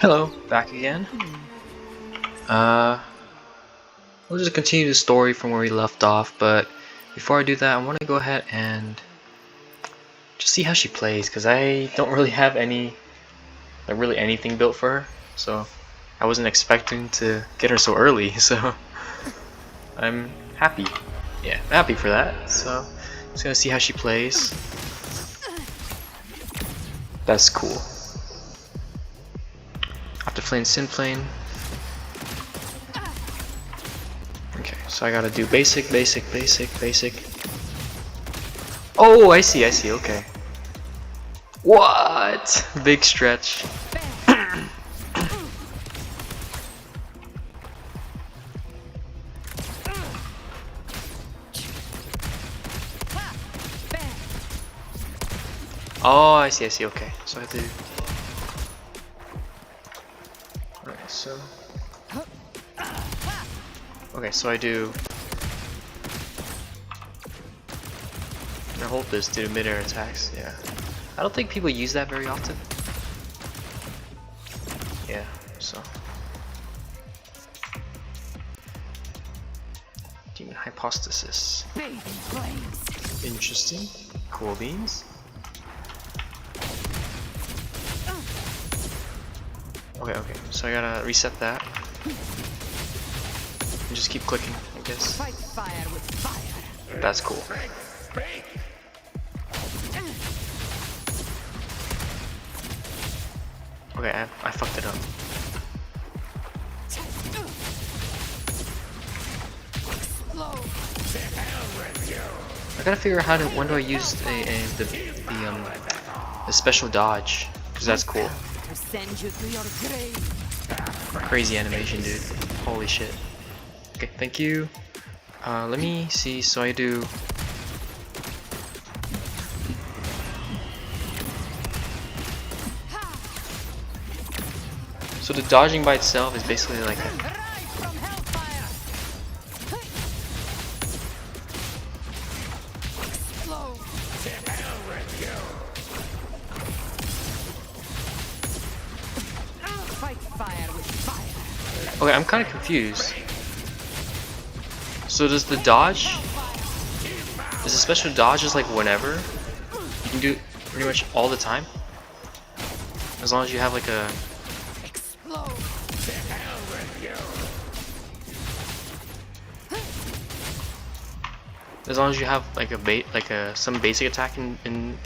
Hello, back again. We'll just continue the story from where we left off, but before I do that, I want to go ahead and just see how she plays, because I don't really have really anything built for her, so I wasn't expecting to get her so early, so I'm happy. Yeah, I'm happy for that, so just gonna see how she plays. That's cool. After playing Synplane. Okay, so I gotta do basic. Oh, I see, okay. What? Big stretch. Oh, I see, okay. So I have to... Alright, so... Okay, so I do... I hold this to do mid-air attacks, yeah. I don't think people use that very often. Yeah, so... Demon Hypostasis. Interesting. Cool beans. Okay, so I gotta reset that. And just keep clicking, I guess. Fight fire with fire. That's cool. Okay, I fucked it up. I gotta figure out how to, when do I use the special dodge, because that's cool. Crazy animation, dude. Holy shit. Okay, thank you. Let me see, so I do... So the dodging by itself is basically like a... Okay, I'm kind of confused. So does the dodge... Is the special dodge just like whenever? You can do it pretty much all the time? As long as you have like a... As long as you have like some basic attack in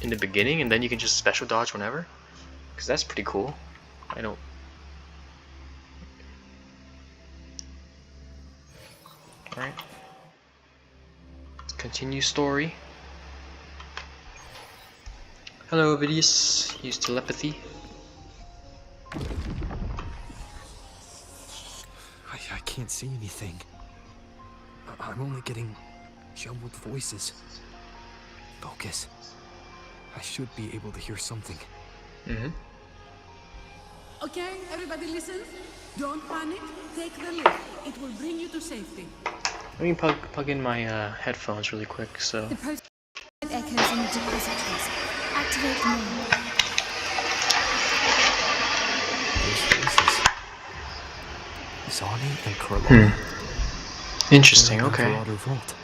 the beginning, and then you can just special dodge whenever? Because that's pretty cool. I don't... Alright. Let's continue story. Hello, avidius. Use telepathy. I can't see anything. I'm only getting jumbled voices. Focus. I should be able to hear something. Okay, everybody listen. Don't panic. Take the lift. It will bring you to safety. Let me plug in my headphones really quick, so... The prototype echoes in the depositories. Activate now. Those voices. Zani and Carlotta. Interesting, okay. Vault.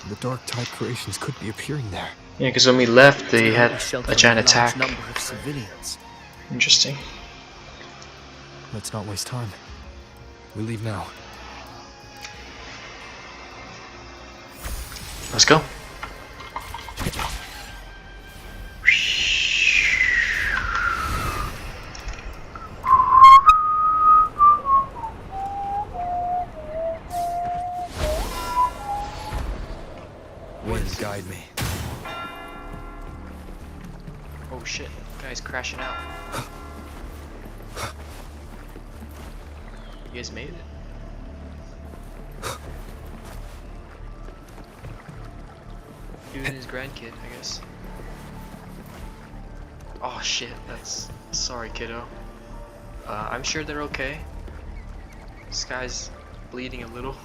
The dark type creations could be appearing there. Yeah, because when we left, they had a giant attack. Number of civilians. Interesting. Let's not waste time. We leave now. Let's go. Winds guide me. Oh shit, guy's crashing out. You guys made it. Dude and his grandkid, I guess. Oh shit, that's... Sorry, kiddo. I'm sure they're okay. This guy's bleeding a little.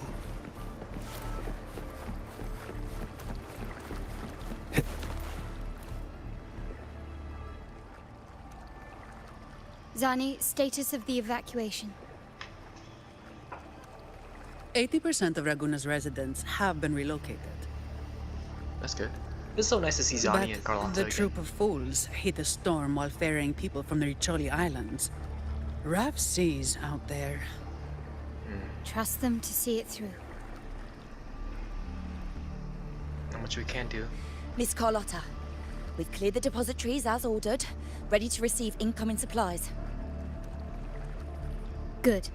Zani, status of the evacuation. 80% of Raguna's residents have been relocated. That's good. It's so nice to see Zani and But Carlotta the again. troop of fools hit a storm while ferrying people from the Riccioli Islands. Rough seas out there. Trust them to see it through. Not much we can do. Miss Carlotta, we've cleared the depositories as ordered, ready to receive incoming supplies. Good.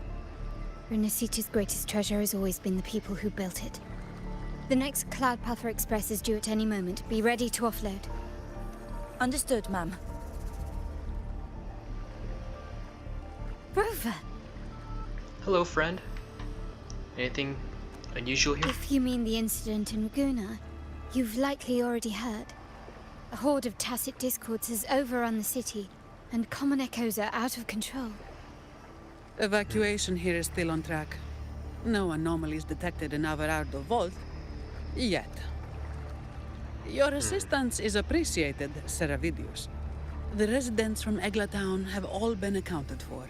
Rinascita's greatest treasure has always been the people who built it. The next Cloudpather Express is due at any moment. Be ready to offload. Understood, ma'am. Rover! Hello, friend. Anything unusual here? If you mean the incident in Laguna, you've likely already heard. A horde of tacit discords has overrun the city, and common echoes are out of control. Evacuation here is still on track. No anomalies detected in Averardo Vault. Yet. Your assistance is appreciated, Sir Avidius. The residents from Eglatown have all been accounted for.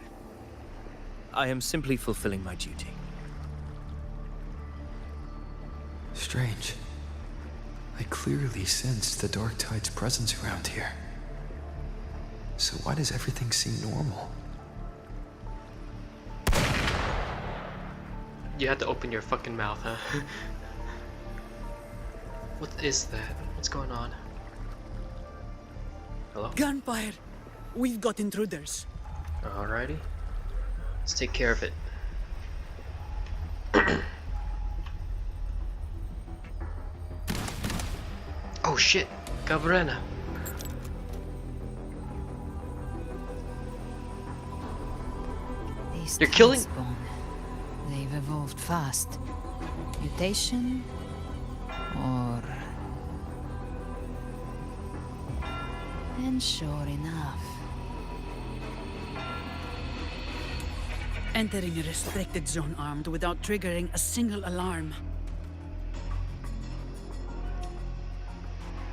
I am simply fulfilling my duty. Strange. I clearly sense the Dark Tide's presence around here. So why does everything seem normal? You had to open your fucking mouth, huh? What is that? What's going on? Hello? Gunfire! We've got intruders. Alrighty. Let's take care of it. Oh shit! Cabrera! These You're killing- spawn. They've evolved fast. Mutation? Or... And sure enough. Entering a restricted zone armed without triggering a single alarm.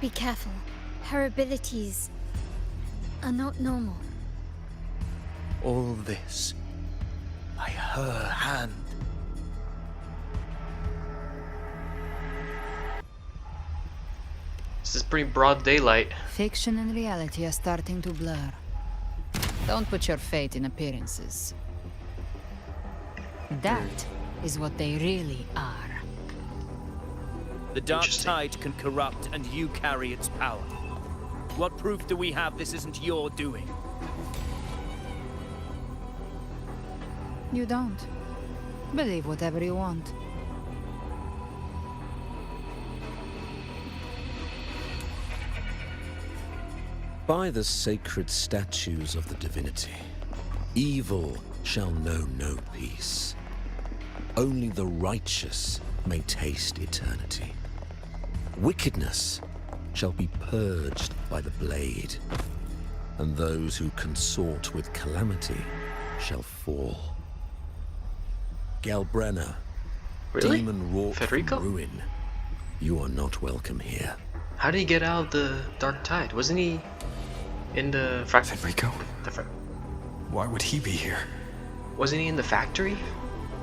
Be careful. Her abilities are not normal. All this by her hand. This is pretty broad daylight. Fiction and reality are starting to blur. Don't put your faith in appearances. That is what they really are. The Dark Interesting. Tide can corrupt, and you carry its power. What proof do we have this isn't your doing? You don't. Believe whatever you want. By the sacred statues of the divinity, evil shall know no peace. Only the righteous may taste eternity. Wickedness shall be purged by the blade, and those who consort with calamity shall fall. Galbrenna, Really? demon wrought Federico? from ruin, you are not welcome here. How did he get out of the Dark Tide? Wasn't he in the factory? Federico? Why would he be here? Wasn't he in the factory?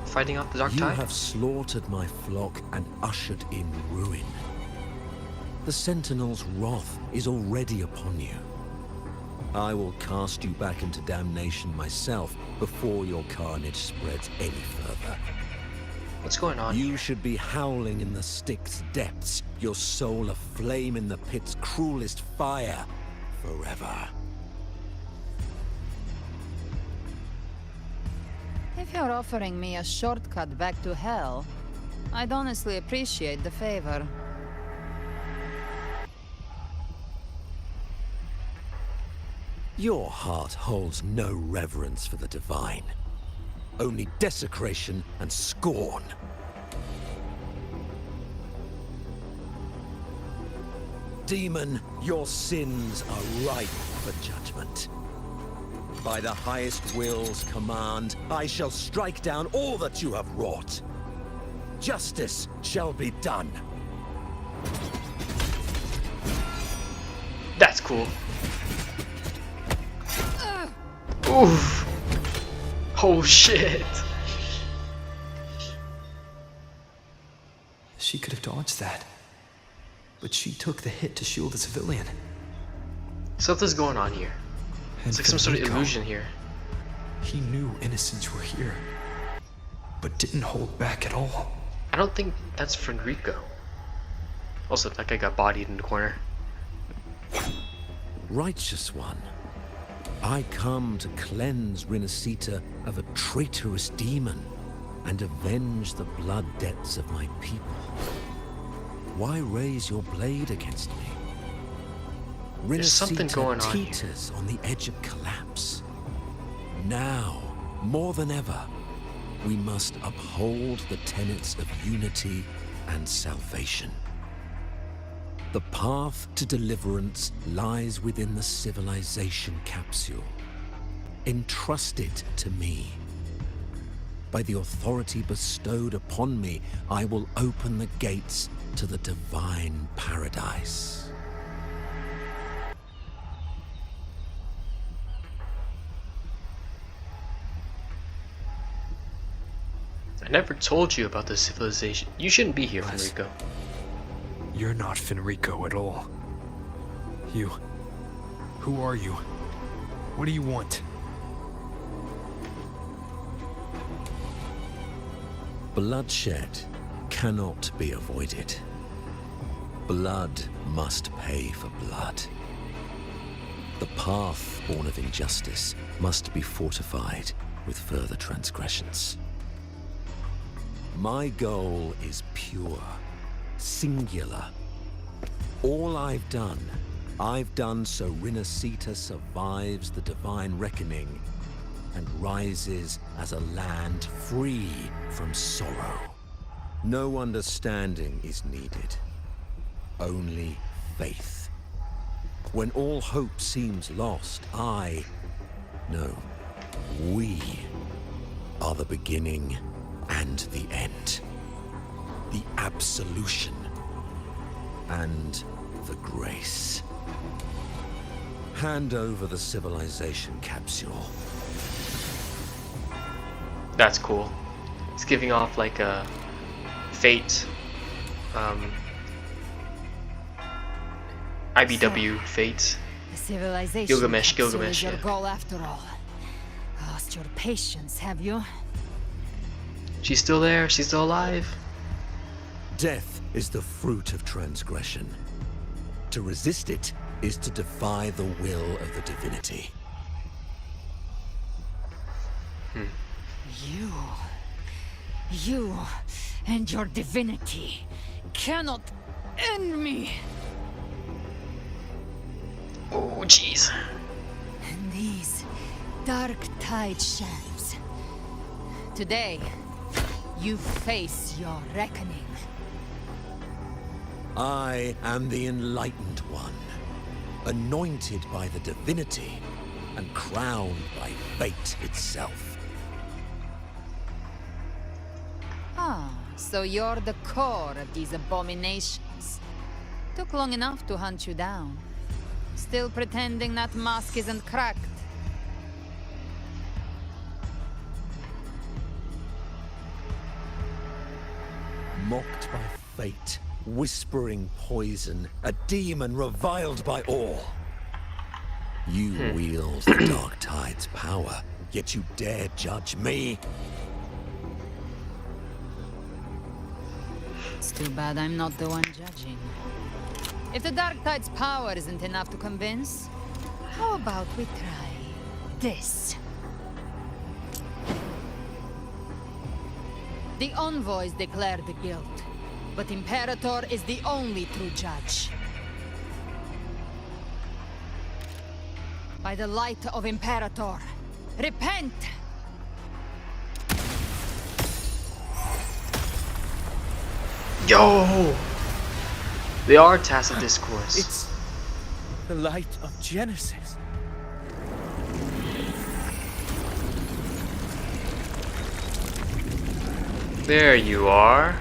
Fighting out the Dark You Tide? have slaughtered my flock and ushered in ruin. The Sentinel's wrath is already upon you. I will cast you back into damnation myself before your carnage spreads any further. What's going on? You should be howling in the Styx depths, your soul aflame in the pit's cruelest fire forever. If you're offering me a shortcut back to hell, I'd honestly appreciate the favor. Your heart holds no reverence for the divine. Only desecration and scorn. Demon, your sins are ripe for judgment. By the highest will's command, I shall strike down all that you have wrought. Justice shall be done. That's cool. Oof. Oh shit. She could have dodged that. But she took the hit to shield the civilian. Something's going on here. It's like some sort of Federico, illusion here. He knew innocents were here, but didn't hold back at all. I don't think that's Federico. Also, that guy got bodied in the corner. Righteous one, I come to cleanse Rinascita of a traitorous demon and avenge the blood debts of my people. Why raise your blade against me? There's something going on here. teeters on the edge of collapse. Now, more than ever, we must uphold the tenets of unity and salvation. The path to deliverance lies within the civilization capsule. Entrust it to me. By the authority bestowed upon me, I will open the gates to the divine paradise. I never told you about this civilization. You shouldn't be here, Wes. Federico. You're not Fenrico at all. You... Who are you? What do you want? Bloodshed cannot be avoided. Blood must pay for blood. The path born of injustice must be fortified with further transgressions. My goal is pure, singular. All I've done so Rinascita survives the divine reckoning and rises as a land free from sorrow. No understanding is needed, only faith. When all hope seems lost, we are the beginning and the end. The absolution and the grace. Hand over the civilization capsule. That's cool. It's giving off like a fate, IBW fate. The civilization Gilgamesh, capsule Gilgamesh, is your yeah. goal after all. Lost your patience, have you? She's still there. She's still alive. Death is the fruit of transgression. To resist it is to defy the will of the divinity. You and your divinity cannot end me. Oh, jeez. And these dark tide shelves. Today, you face your reckoning. I am the enlightened one, anointed by the divinity and crowned by fate itself. Ah, so you're the core of these abominations. Took long enough to hunt you down. Still pretending that mask isn't cracked. Mocked by fate, whispering poison, a demon reviled by all. You wield the dark tide's power, yet you dare judge me? It's too bad I'm not the one judging. If the dark tide's power isn't enough to convince, how about we try this? The envoys declare the guilt, but Imperator is the only true judge. By the light of Imperator, repent! Yo! They are tacit discourse. It's the light of Genesis. There you are.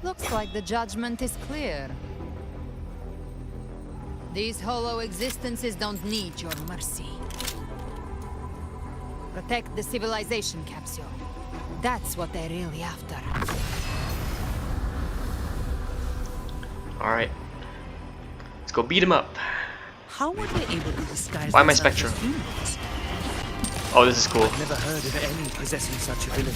Looks like the judgment is clear. These hollow existences don't need your mercy. Protect the civilization capsule. That's what they're really after. Alright. Let's go beat him up. How were they able to disguise Why am I themselves Spectrum? as humans? Oh, this is cool. I've never heard of any possessing such ability.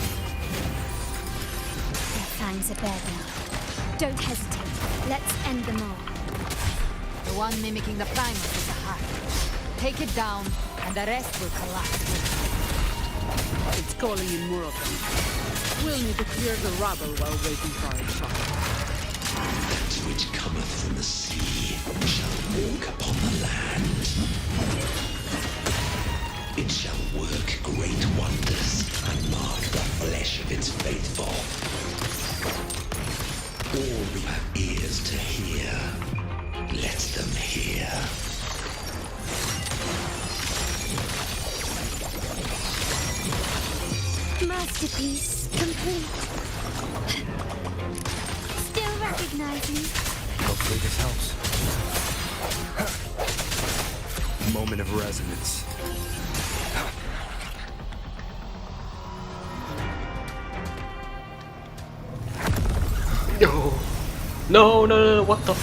Their fangs are bared now. Don't hesitate. Let's end them all. The one mimicking the Primus is a heart. Take it down, and the rest will collapse. It's calling in more of them. We'll need to clear the rubble while waiting for our shot. That which cometh from the sea shall walk upon the land. It shall work great wonders and mark the flesh of its faithful. All who have ears to hear, let them hear. Masterpiece complete. Still recognizing. Hopefully this helps. Moment of resonance. No, what the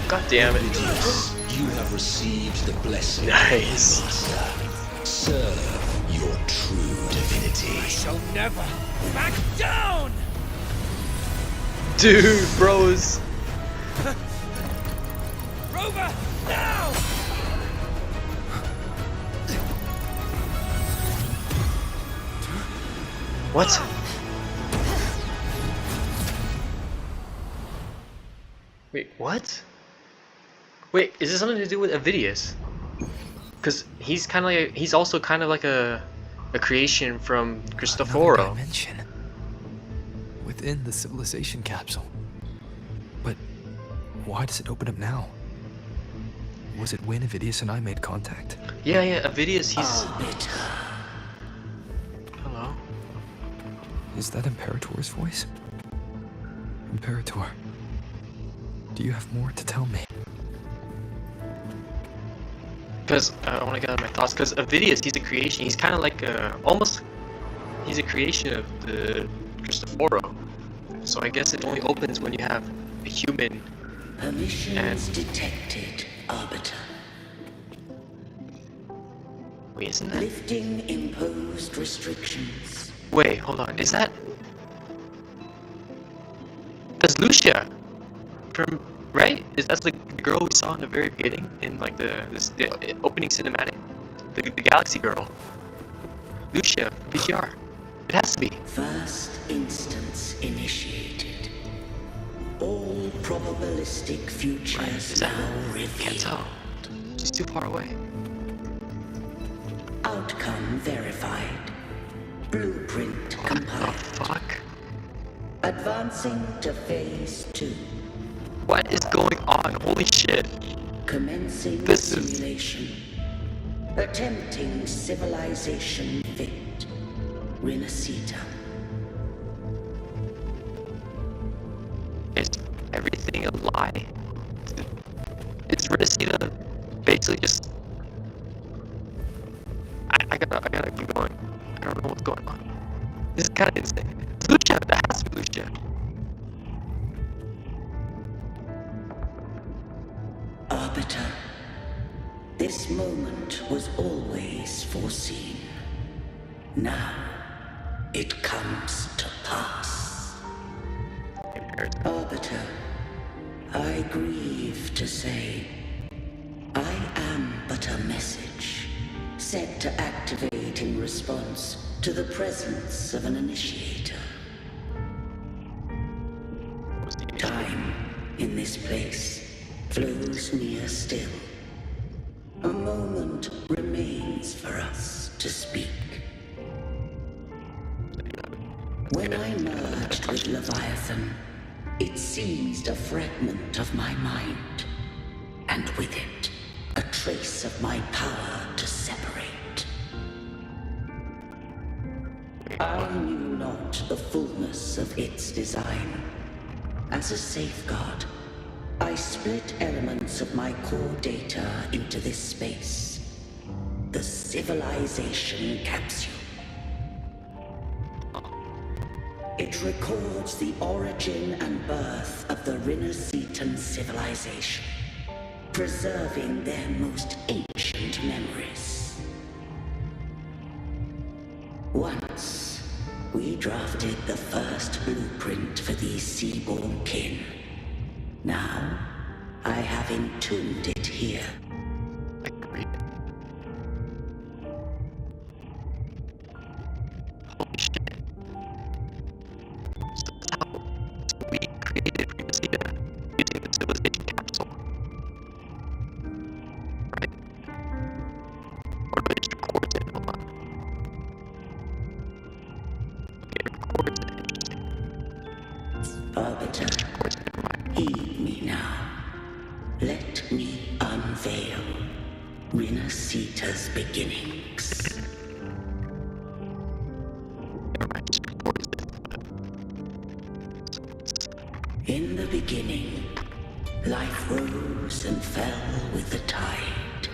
God damn it. Avidius, you have received the blessing Nice. of the Master. Serve your true divinity. Shall never back down! Dude, bros. Rover, now! What? Wait, what? Wait, is this something to do with Avidius? Because he's kind of like he's also kind of like a creation from Another Cristoforo. dimension within the civilization capsule. But why does it open up now? Was it when Avidius and I made contact? Yeah, Avidius. He's. Hello. Is that Imperator's voice? Imperator, do you have more to tell me? Because I want to get out of my thoughts. Because Avidius, he's a creation. He's kind of like almost. He's a creation of the Cristoforo. So I guess it only opens when you have a human. Permissions detected, Arbiter. Wait, isn't that? Lifting imposed restrictions. Wait, hold on. Is that? That's Lucia from right? Is that like the girl we saw in the very beginning in like the opening cinematic? The Galaxy girl. Lucia, PTR. It has to be. First instance initiated. All probabilistic futures Right? Is that? now Can't revealed. tell. She's too far away. Outcome verified. Blueprint What the compiled. fuck? Advancing to phase 2. What is going on? Holy shit! Commencing This is- simulation. Attempting civilization fit. Rinascita. Is everything a lie? Is rinascita basically just? I gotta keep going. I don't know what's going on. This is kind of insane. It's Lucia. That has to be Lucia. Arbiter. This moment was always foreseen. Now, it comes to pass. Arbiter, I grieve to say, I am but a message, set to activate in response to the presence of an initiator. Time in this place flows near still. A moment remains for us to speak. When I merged with Leviathan, it seized a fragment of my mind, and with it, a trace of my power to separate. I knew not the fullness of its design. As a safeguard, I I split elements of my core data into this space. The civilization capsule. It records the origin and birth of the Rinascitan civilization, preserving their most ancient memories. Once, we drafted the first blueprint for these seaborn kin. Now, I have entombed it here. Agreed. Holy shit. So that's how we created rinascita using the civilization capsule. Right? Or do I just record it? Hold on. Okay, it records it. Interesting. Arbiter, heed me now. Let me unveil Rinascita's beginnings. Never mind, just record it. In the beginning, life rose and fell with the tide.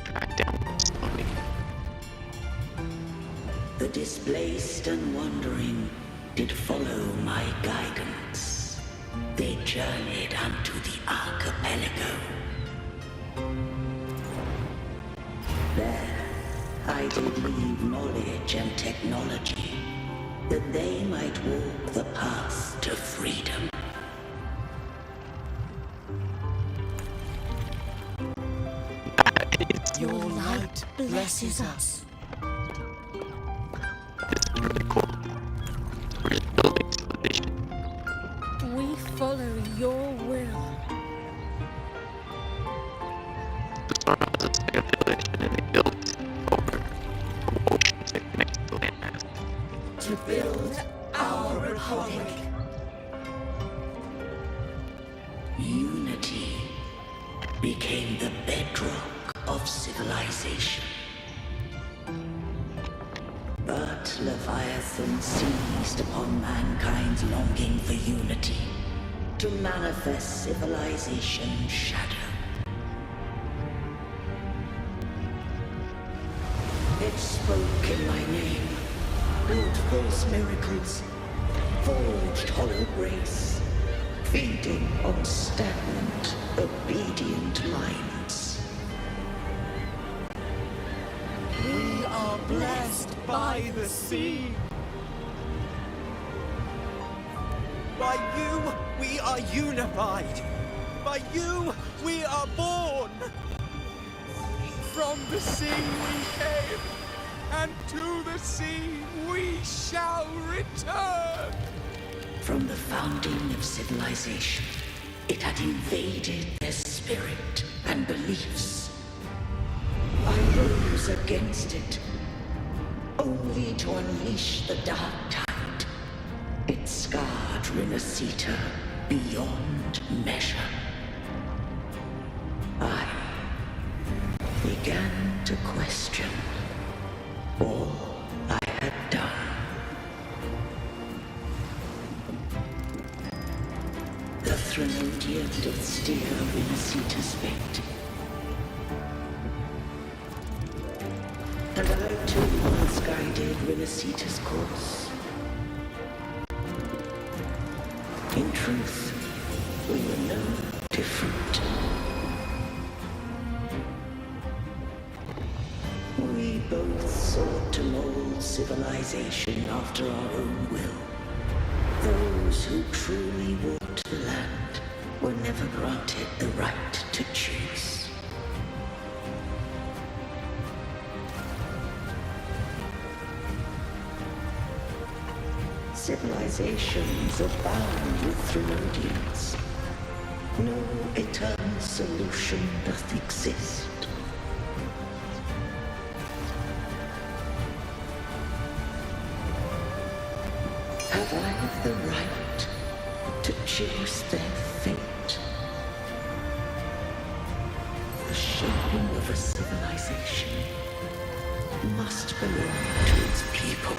Track down slowly. The displaced and wandering did follow my guidance. They journeyed unto the archipelago. There, I did leave knowledge and technology, that they might walk the path to freedom. Your light blesses us. This is really cool. We're just building civilization. We follow your will. The storm has a like a village and then they built over the ocean to connect to the landmass. To build our republic. Unity became the bedrock of civilization. But Leviathan seized upon mankind's longing for unity to manifest civilization's shadow. It spoke in my name, built false miracles, forged hollow grace, feeding on stagnant, obedient minds. We are blessed by the sea. By you, we are unified. By you, we are born. From the sea we came, and to the sea we shall return. From the founding of civilization, it had invaded their spirit and beliefs. I rose against it, only to unleash the dark tide. It scarred Rinascita beyond measure. I began to question all I had done. The Threnodian did steer Rinascita's fate. And I too once guided Rinascita's course. In truth, we were no different. We both sought to mold civilization after our own will. Those who truly walked the land were never granted the right to choose. Civilizations abound with Threnodians. No eternal solution doth exist. Have I the right to choose their fate? The shaping of a civilization must belong to its people.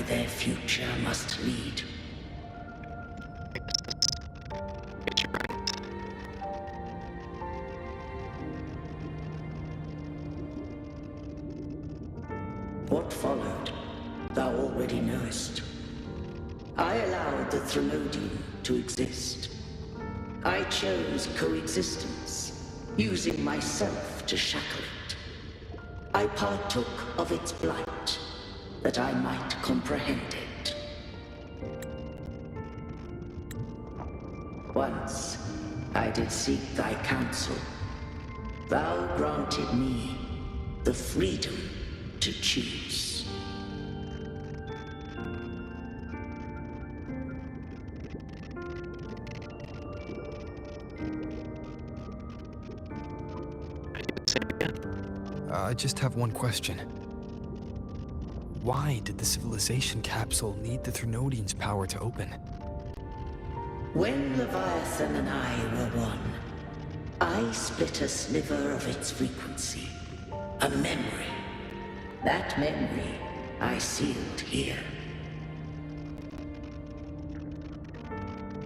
their future must lead. What followed, thou already knowest. I allowed the Threnodian to exist. I chose coexistence, using myself to shackle it. I partook of its blight, that I might comprehend it. Once I did seek thy counsel. Thou granted me the freedom to choose. I just have one question. Why did the civilization capsule need the Threnodian's power to open? When Leviathan and I were one, I split a sliver of its frequency, a memory. That memory I sealed here.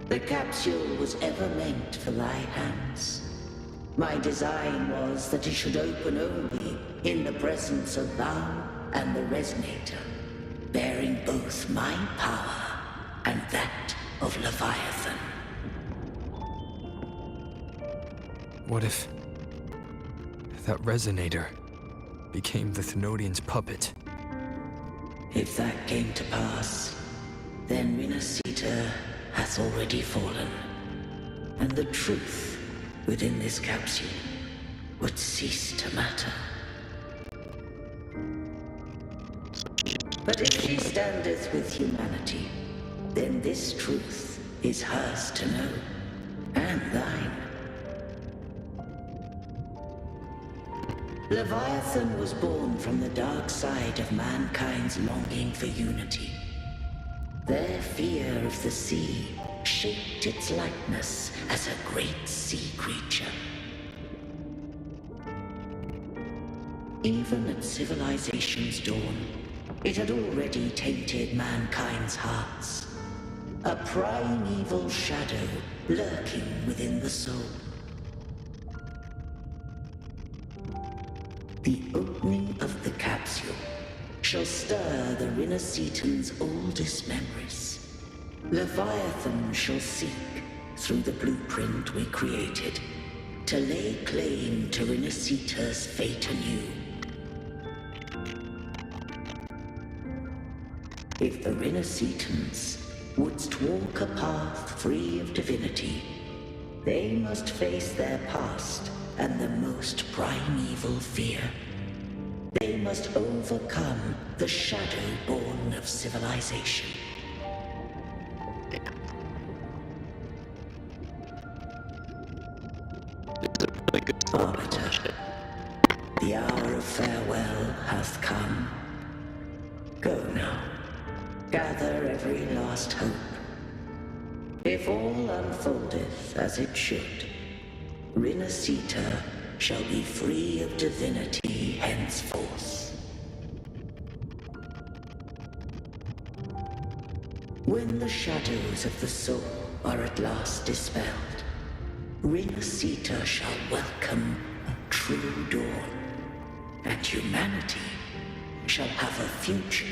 The capsule was ever meant for thy hands. My design was that it should open only in the presence of thou and the resonator, bearing both my power and that of Leviathan. What if that resonator became the Thenodian's puppet? If that came to pass, then rinascita hath already fallen, and the truth within this capsule would cease to matter. But if she standeth with humanity, then this truth is hers to know, and thine. Leviathan was born from the dark side of mankind's longing for unity. Their fear of the sea shaped its likeness as a great sea creature. Even at civilization's dawn, it had already tainted mankind's hearts. A primeval shadow lurking within the soul. The opening of the capsule shall stir the rinascitan's oldest memories. Leviathan shall seek, through the blueprint we created, to lay claim to rinascita's fate anew. If the rinascitans wouldst walk a path free of divinity, they must face their past and the most primeval fear. They must overcome the shadow born of civilization. Arbiter, the hour of farewell hath come. Go now, gather every last hope. If all unfoldeth as it should, rinascita shall be free of divinity henceforth. When the shadows of the soul are at last dispelled, rinascita shall welcome a true dawn, and humanity shall have a future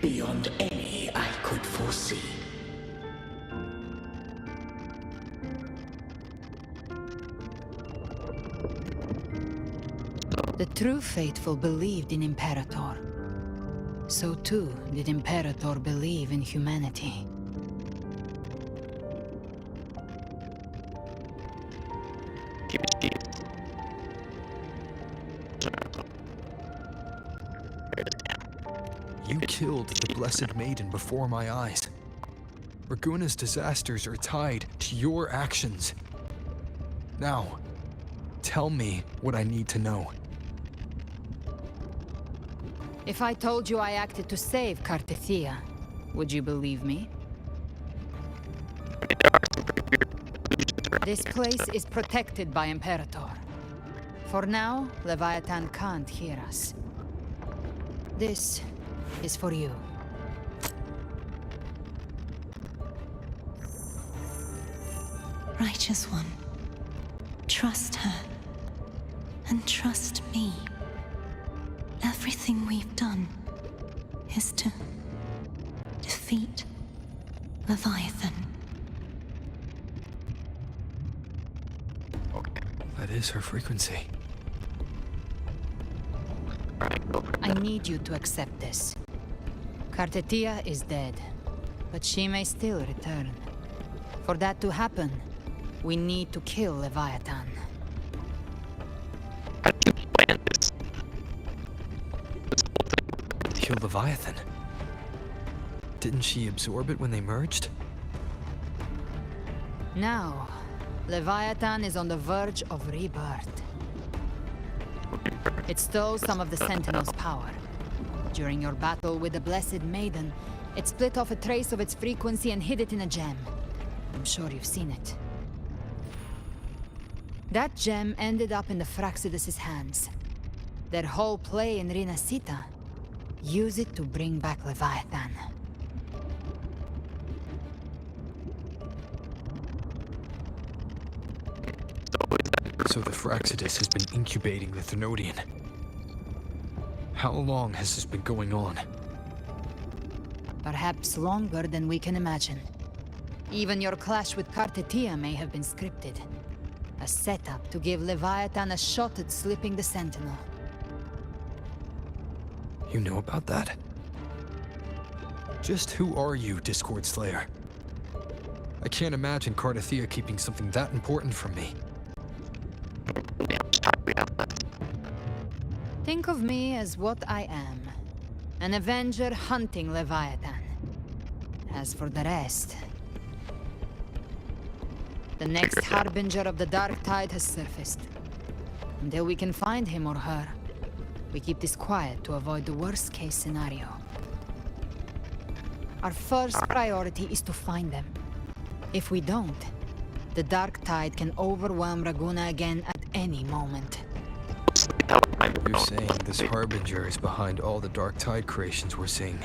beyond any I could foresee. The true faithful believed in Imperator. So too did Imperator believe in humanity. You killed the Blessed Maiden before my eyes. Raguna's disasters are tied to your actions. Now, tell me what I need to know. If I told you I acted to save Cartethia, would you believe me? This place is protected by Imperator. For now, Leviathan can't hear us. This is for you. Righteous One, trust her. And trust me. Everything we've done is to defeat Leviathan. That is her frequency. I need you to accept this. Cartethia is dead, but she may still return. For that to happen, we need to kill Leviathan. Kill Leviathan? Didn't she absorb it when they merged? Now, Leviathan is on the verge of rebirth. It stole some of the Sentinel's power. During your battle with the Blessed Maiden, it split off a trace of its frequency and hid it in a gem. I'm sure you've seen it. That gem ended up in the Fraxidus' hands. Their whole play in Rinascita. Use it to bring back Leviathan. So the Fraxidus has been incubating the Thenodian. How long has this been going on? Perhaps longer than we can imagine. Even your clash with Cartethia may have been scripted. A setup to give Leviathan a shot at slipping the Sentinel. You know about that? Just who are you, Discord Slayer? I can't imagine Cartethia keeping something that important from me. Think of me as what I am. An Avenger hunting Leviathan. As for the rest... The next Harbinger of the Dark Tide has surfaced. Until we can find him or her, we keep this quiet to avoid the worst-case scenario. Our first priority is to find them. If we don't, the Dark Tide can overwhelm Raguna again at any moment. You're saying this Harbinger is behind all the Dark Tide creations we're seeing?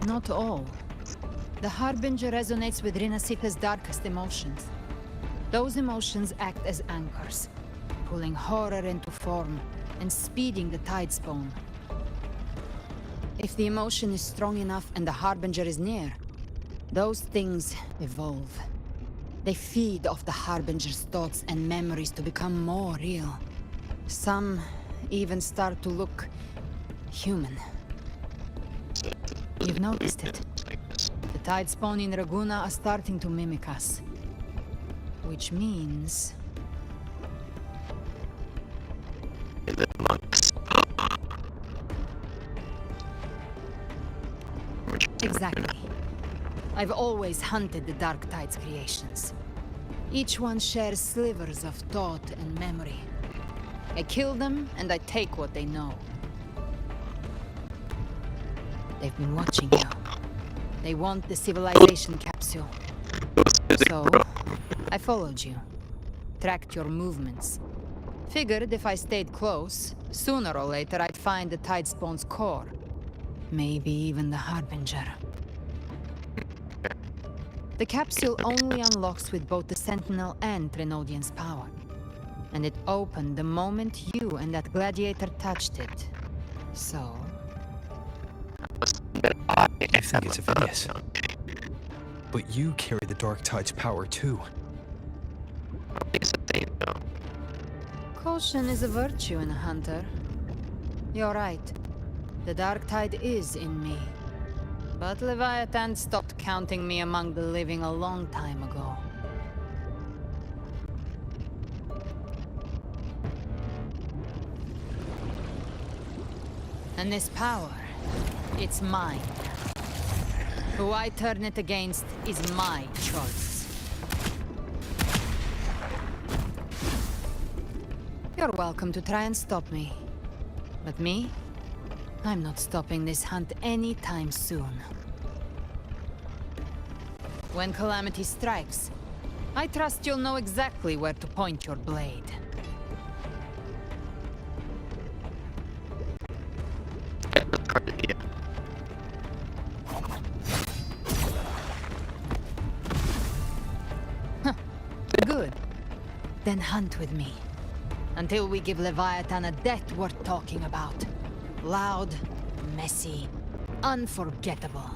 Not all. The Harbinger resonates with Rinascita's darkest emotions. Those emotions act as anchors, pulling horror into form and speeding the tide spawn. If the emotion is strong enough and the Harbinger is near, those things evolve. They feed off the Harbinger's thoughts and memories to become more real. Some even start to look human. You've noticed it. The tide spawn in Raguna are starting to mimic us. Which means... Exactly. I've always hunted the Dark Tide's creations. Each one shares slivers of thought and memory. I kill them, and I take what they know. They've been watching you. They want the civilization capsule. So, I followed you. Tracked your movements. Figured if I stayed close, sooner or later I'd find the Tidespawn's core. Maybe even the Harbinger. The capsule only unlocks with both the Sentinel and Thenodian's power. And it opened the moment you and that gladiator touched it. So... I think it's Avidius. But you carry the Dark Tide's power too. Caution is a virtue in a hunter. You're right. The Dark Tide is in me. But Leviathan stopped counting me among the living a long time ago. And this power, it's mine. Who I turn it against is my choice. You're welcome to try and stop me. But me? I'm not stopping this hunt anytime soon. When calamity strikes, I trust you'll know exactly where to point your blade. Then hunt with me. Until we give Leviathan a death worth talking about. Loud, messy, unforgettable.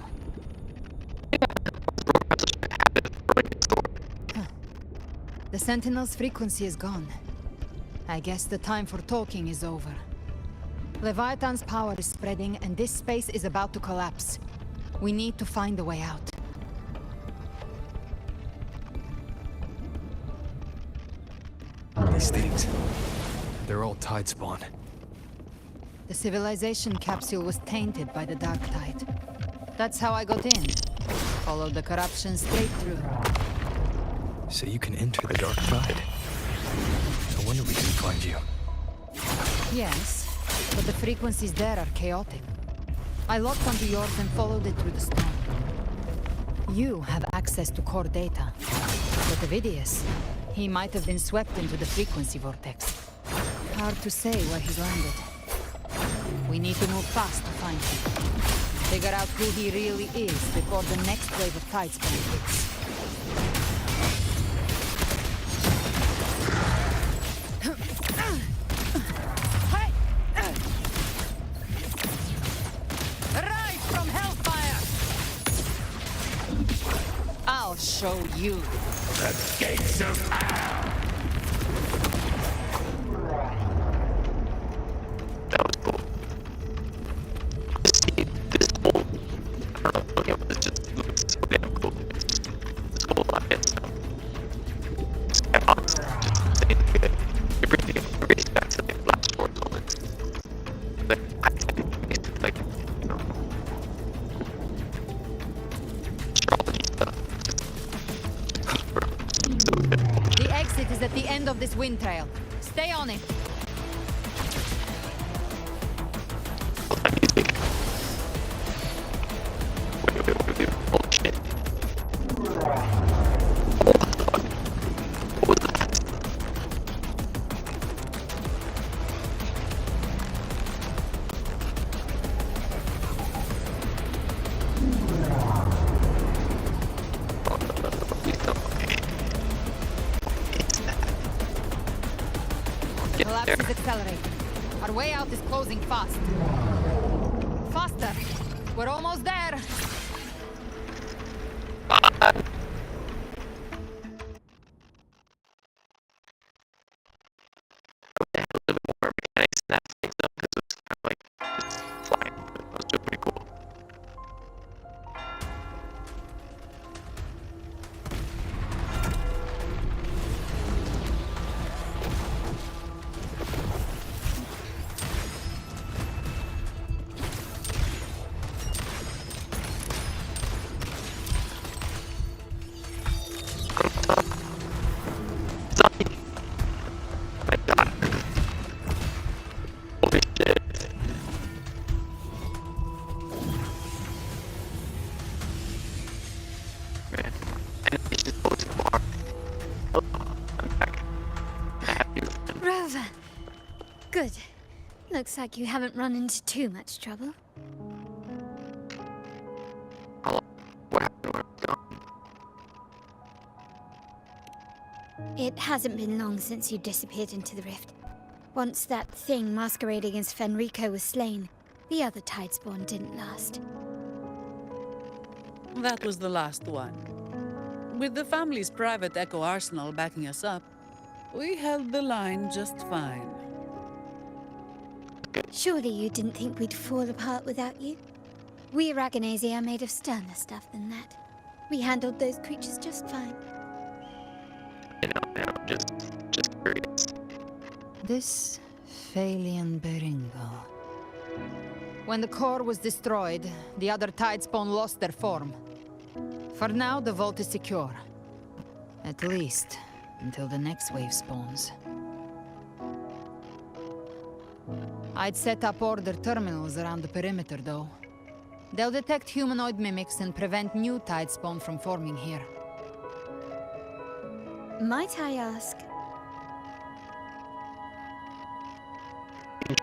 Huh. The Sentinel's frequency is gone. I guess the time for talking is over. Leviathan's power is spreading, and this space is about to collapse. We need to find a way out. These things, they're all tide spawn. The civilization capsule was tainted by the dark tide. That's how I got in. Followed the corruption straight through. So you can enter the dark tide. No wonder we didn't find you. Yes, but the frequencies there are chaotic. I locked onto yours and followed it through the storm. You have access to core data. But Avidius, he might have been swept into the frequency vortex. Hard to say where he's landed. We need to move fast to find him. Figure out who he really is before the next wave of tidespan hits. Rise from hellfire! I'll show you. The gates of hell! That was cool. This whole, I don't know, looking at this just looks so damn cool. This whole alliance now. Skybox, just saying good. Everything erased back to like last story moments. Like, I think like, you know, astrology stuff. So good. The exit is at the end of this wind trail. Stay on it. Wait. Holy shit. What was that? Oh, no, please don't. Okay. What is that? Get Collapse there. is accelerating. Our way out is closing fast. Faster! We're almost there! They had a little bit more mechanics in that thing though, because it was kind of like just flying. It was still pretty cool. Zombie! My god. Holy shit. Man. Animation is always far. Hello, I'm back. I have you. Rover. Good. Looks like you haven't run into too much trouble. Hello. What happened when I was gone? It hasn't been long since you disappeared into the rift. Once that thing masquerading as Fenrico was slain, the other tidespawn didn't last. That was the last one. With the family's private echo arsenal backing us up, we held the line just fine. Surely you didn't think we'd fall apart without you? We Aragonese are made of sterner stuff than that. We handled those creatures just fine. You know, just curious. This Phalian Beringo. When the core was destroyed, the other tidespawn lost their form. For now, the vault is secure. At least, until the next wave spawns. I'd set up order terminals around the perimeter, though. They'll detect humanoid mimics and prevent new tidespawn from forming here. Might I ask? He's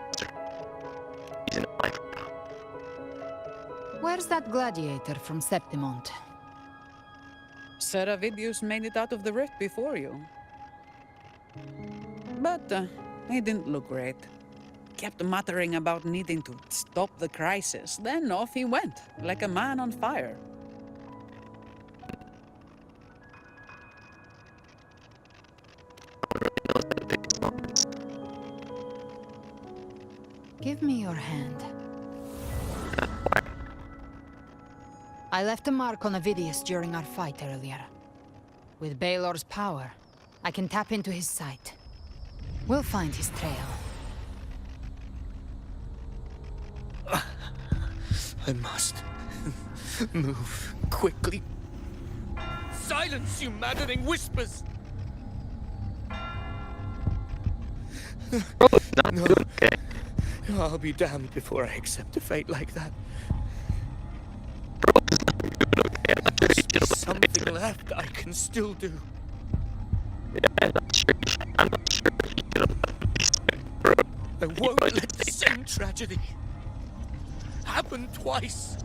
in life now. Where's that gladiator from Septimont? Sir Avidius made it out of the rift before you. But he didn't look great. Kept muttering about needing to stop the crisis. Then off he went, like a man on fire. Give me your hand. I left a mark on Avidius during our fight earlier. With Baelor's power, I can tap into his sight. We'll find his trail. I must move quickly. Silence, you maddening whispers! No. I'll be damned before I accept a fate like that. There's something left I can still do. I'm not sure if you can. I won't let the same tragedy happen twice.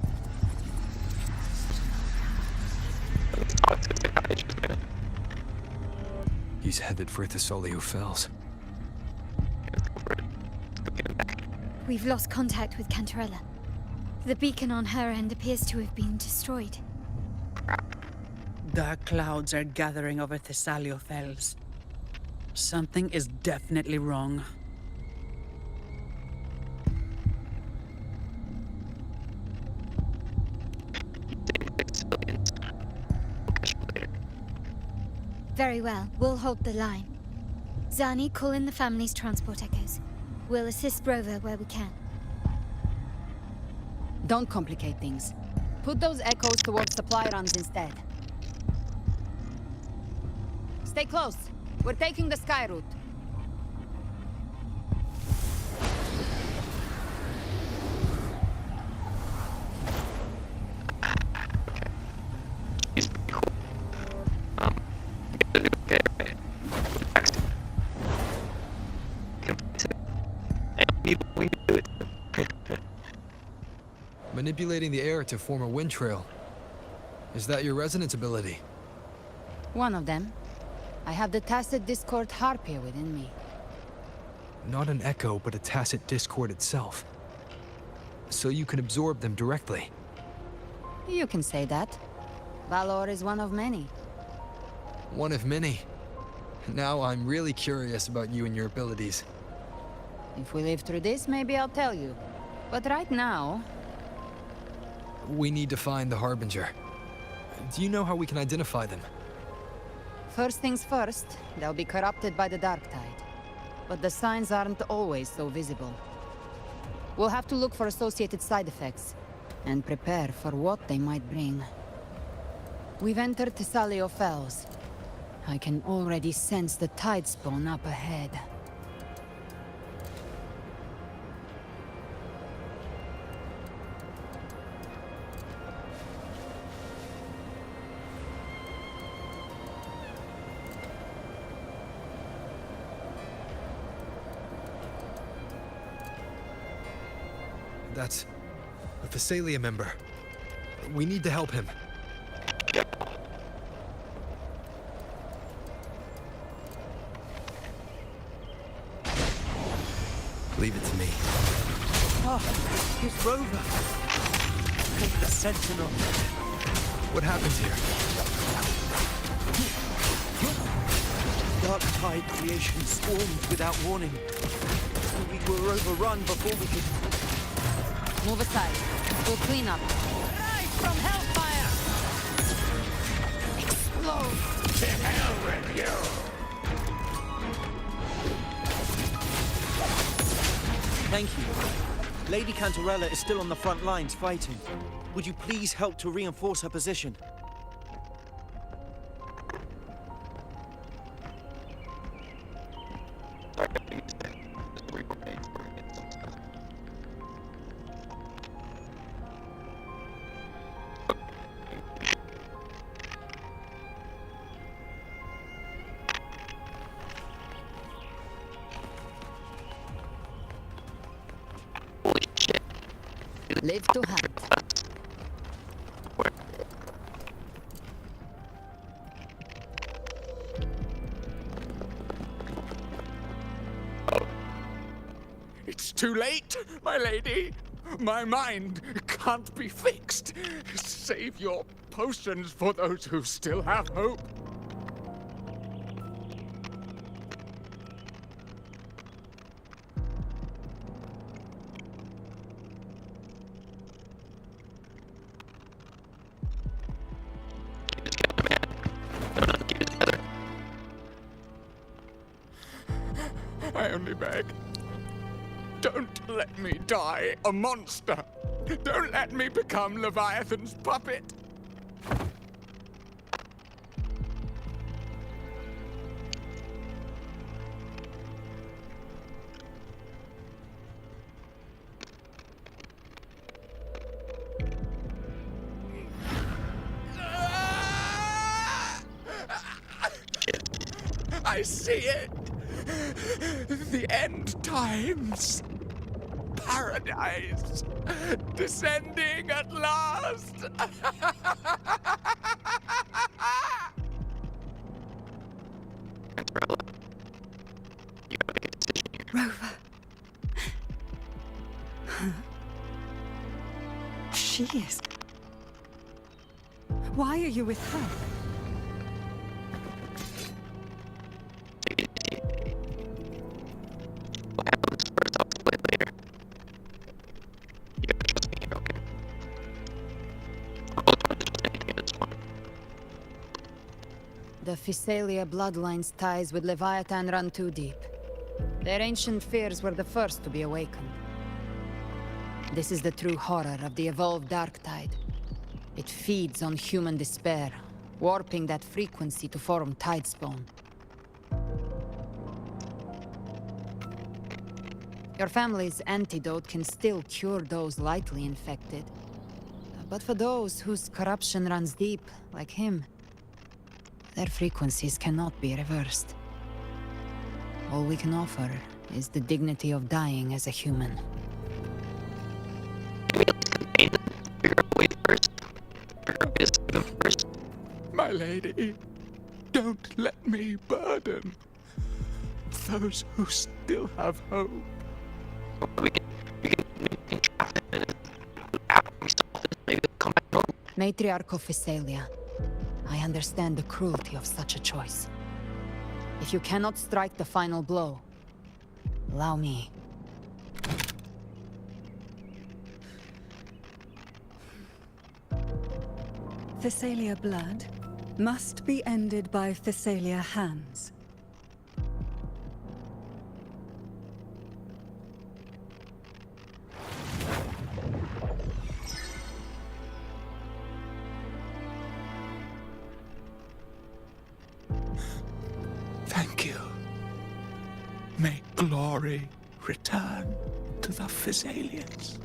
He's headed for Thessalio Fells. We've lost contact with Cantarella. The beacon on her end appears to have been destroyed. Dark clouds are gathering over Thessalio Fells. Something is definitely wrong. Very well, we'll hold the line. Zani, call in the family's transport echoes. We'll assist Rover where we can. Don't complicate things. Put those echoes towards supply runs instead. Stay close. We're taking the sky route. Manipulating the air to form a wind trail. Is that your resonance ability? One of them. I have the tacit discord harpia within me. Not an echo, but a tacit discord itself. So you can absorb them directly. You can say that. Valor is one of many. One of many. Now I'm really curious about you and your abilities. If we live through this, maybe I'll tell you. But right now... We need to find the Harbinger. Do you know how we can identify them? First things first, they'll be corrupted by the dark tide. But the signs aren't always so visible. We'll have to look for associated side effects, and prepare for what they might bring. We've entered Thessalio Fells. I can already sense the tide spawn up ahead. That's a Thessalia member. We need to help him. Leave it to me. Ah, it's Rover. The Sentinel. What happened here? Dark tide creation swarmed without warning. We were overrun before we could... Move aside. We'll clean up. Rise from Hellfire! Explode! To hell with you! Thank you. Lady Cantarella is still on the front lines fighting. Would you please help to reinforce her position? Live to hunt. It's too late, my lady. My mind can't be fixed. Save your potions for those who still have hope. I only beg. Don't let me die a monster. Don't let me become Leviathan's puppet. I see it. The end times. Paradise. Descending at last. Rover. She is. Why are you with her? The Physalia bloodline's ties with Leviathan run too deep. Their ancient fears were the first to be awakened. This is the true horror of the evolved Dark Tide. It feeds on human despair, warping that frequency to form Tidespawn. Your family's antidote can still cure those lightly infected. But for those whose corruption runs deep, like him, their frequencies cannot be reversed. All we can offer is the dignity of dying as a human. My lady, don't let me burden those who still have hope. Matriarch of Physalia, I understand the cruelty of such a choice. If you cannot strike the final blow, allow me. Physalia blood must be ended by Physalia hands. Thank you. May glory return to the Physalians.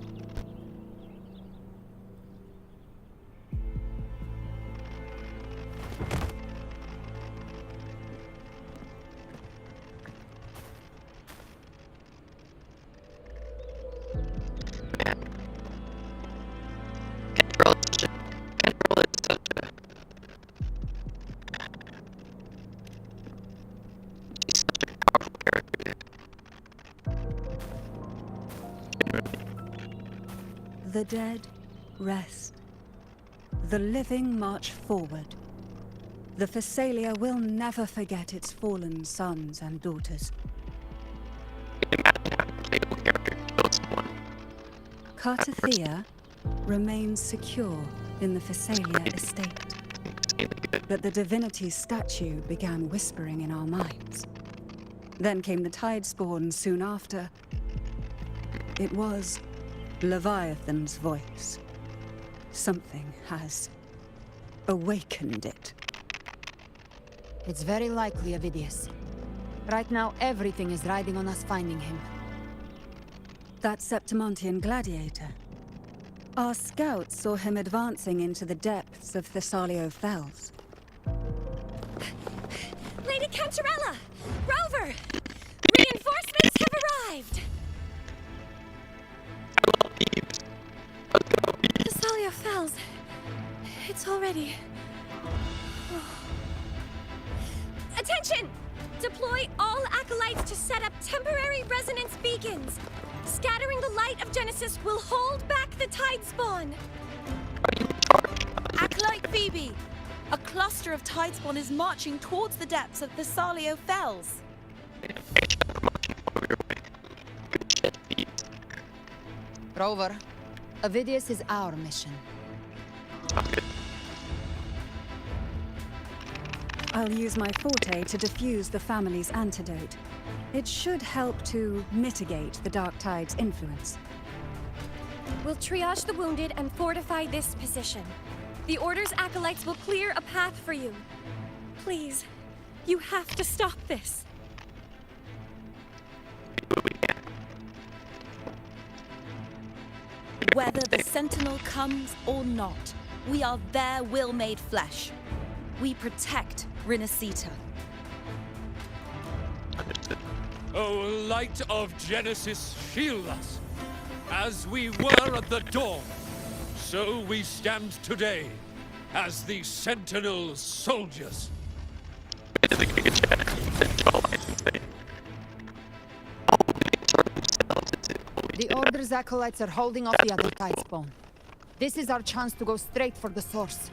The dead rest. The living march forward. The Physalia will never forget its fallen sons and daughters. Cartethia remains secure in the Physalia estate. But the divinity's statue began whispering in our minds. Then came the Tidespawn soon after. It was Leviathan's voice. Something has awakened it. It's very likely, Avidius. Right now, everything is riding on us finding him. That Septimontian gladiator. Our scouts saw him advancing into the depths of Thessalio Fells. Lady Cantarella! Rover! Reinforcements have arrived! Thessalio Fells. It's already... Attention! Deploy all acolytes to set up temporary resonance beacons. Scattering the light of Genesis will hold back the tide spawn. Acolyte Phoebe! A cluster of tide spawn is marching towards the depths of the Salio Fells. Rover, Avidius is our mission. I'll use my forte to diffuse the family's antidote. It should help to mitigate the Dark Tide's influence. We'll triage the wounded and fortify this position. The Order's acolytes will clear a path for you. Please, you have to stop this. Whether the Sentinel comes or not, we are their will made flesh. We protect rinascita. O light of Genesis, shield us. As we were at the dawn, so we stand today as the Sentinel soldiers. The Order's acolytes are holding off the other tide spawn. This is our chance to go straight for the source.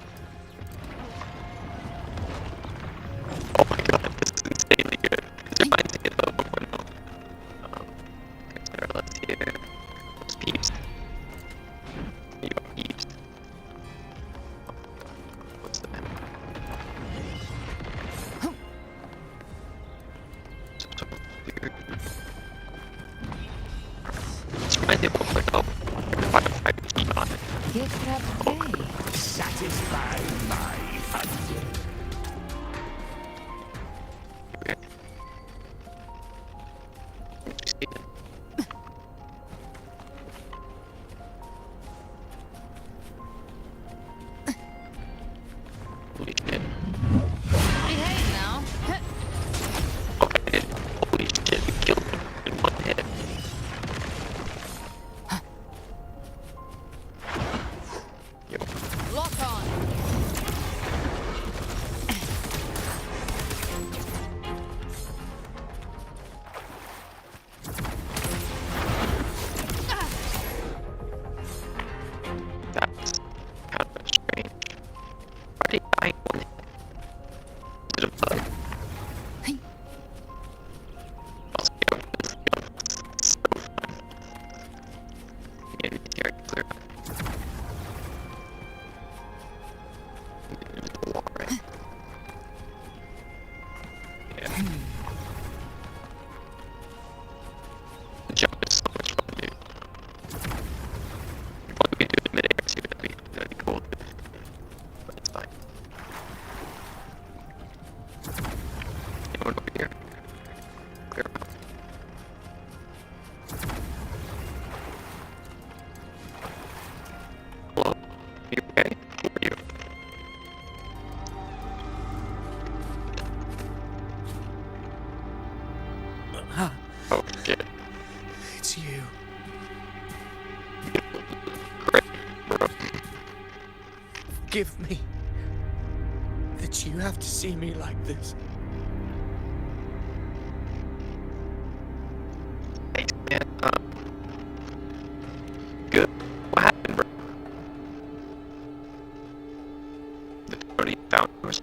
It's you. Forgive me that you have to see me like this. Good. What happened, bro? The 30 founders.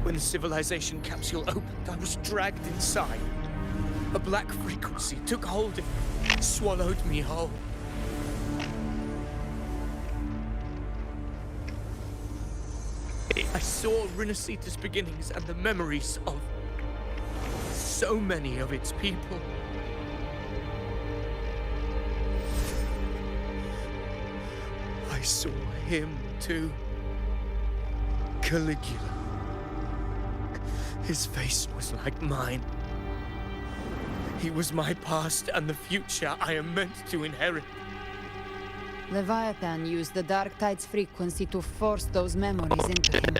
When the civilization capsule opened, I was dragged inside. A black frequency took hold of me, swallowed me whole. I saw Rinascita's beginnings and the memories of so many of its people. I saw him too. Caligula. His face was like mine. He was my past and the future I am meant to inherit. Leviathan used the Dark Tide's frequency to force those memories into him.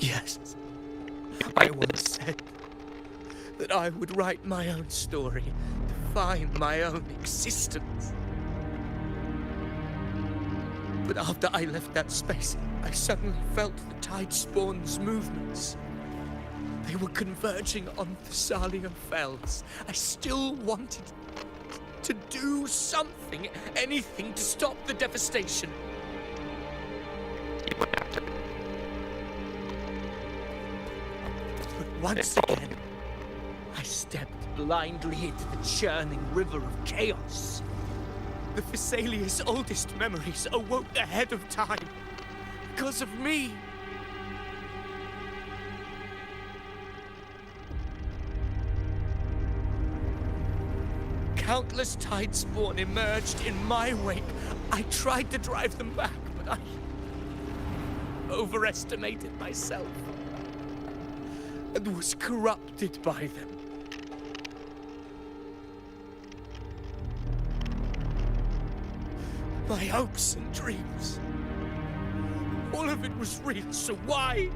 Yes. I once said that I would write my own story to define my own existence. But after I left that space, I suddenly felt the tide spawn's movements. They were converging on Thessalia Fells. I still wanted to do something, anything to stop the devastation. But once again, I stepped blindly into the churning river of chaos. The Thessalia's oldest memories awoke ahead of time because of me. Countless tide spawn emerged in my wake. I tried to drive them back, but I overestimated myself and was corrupted by them. My hopes and dreams, all of it was real, so why?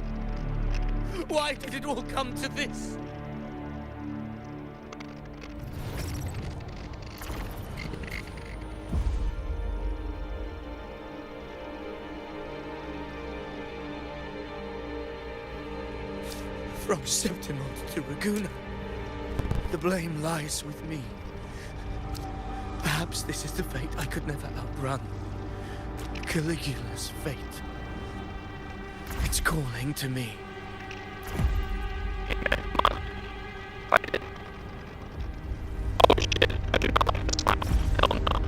Why did it all come to this? From Septimont to Ragusa, the blame lies with me. Perhaps this is the fate I could never outrun. Caligula's fate. It's calling to me. Fight it. Oh shit, I do not like this one. Hell no.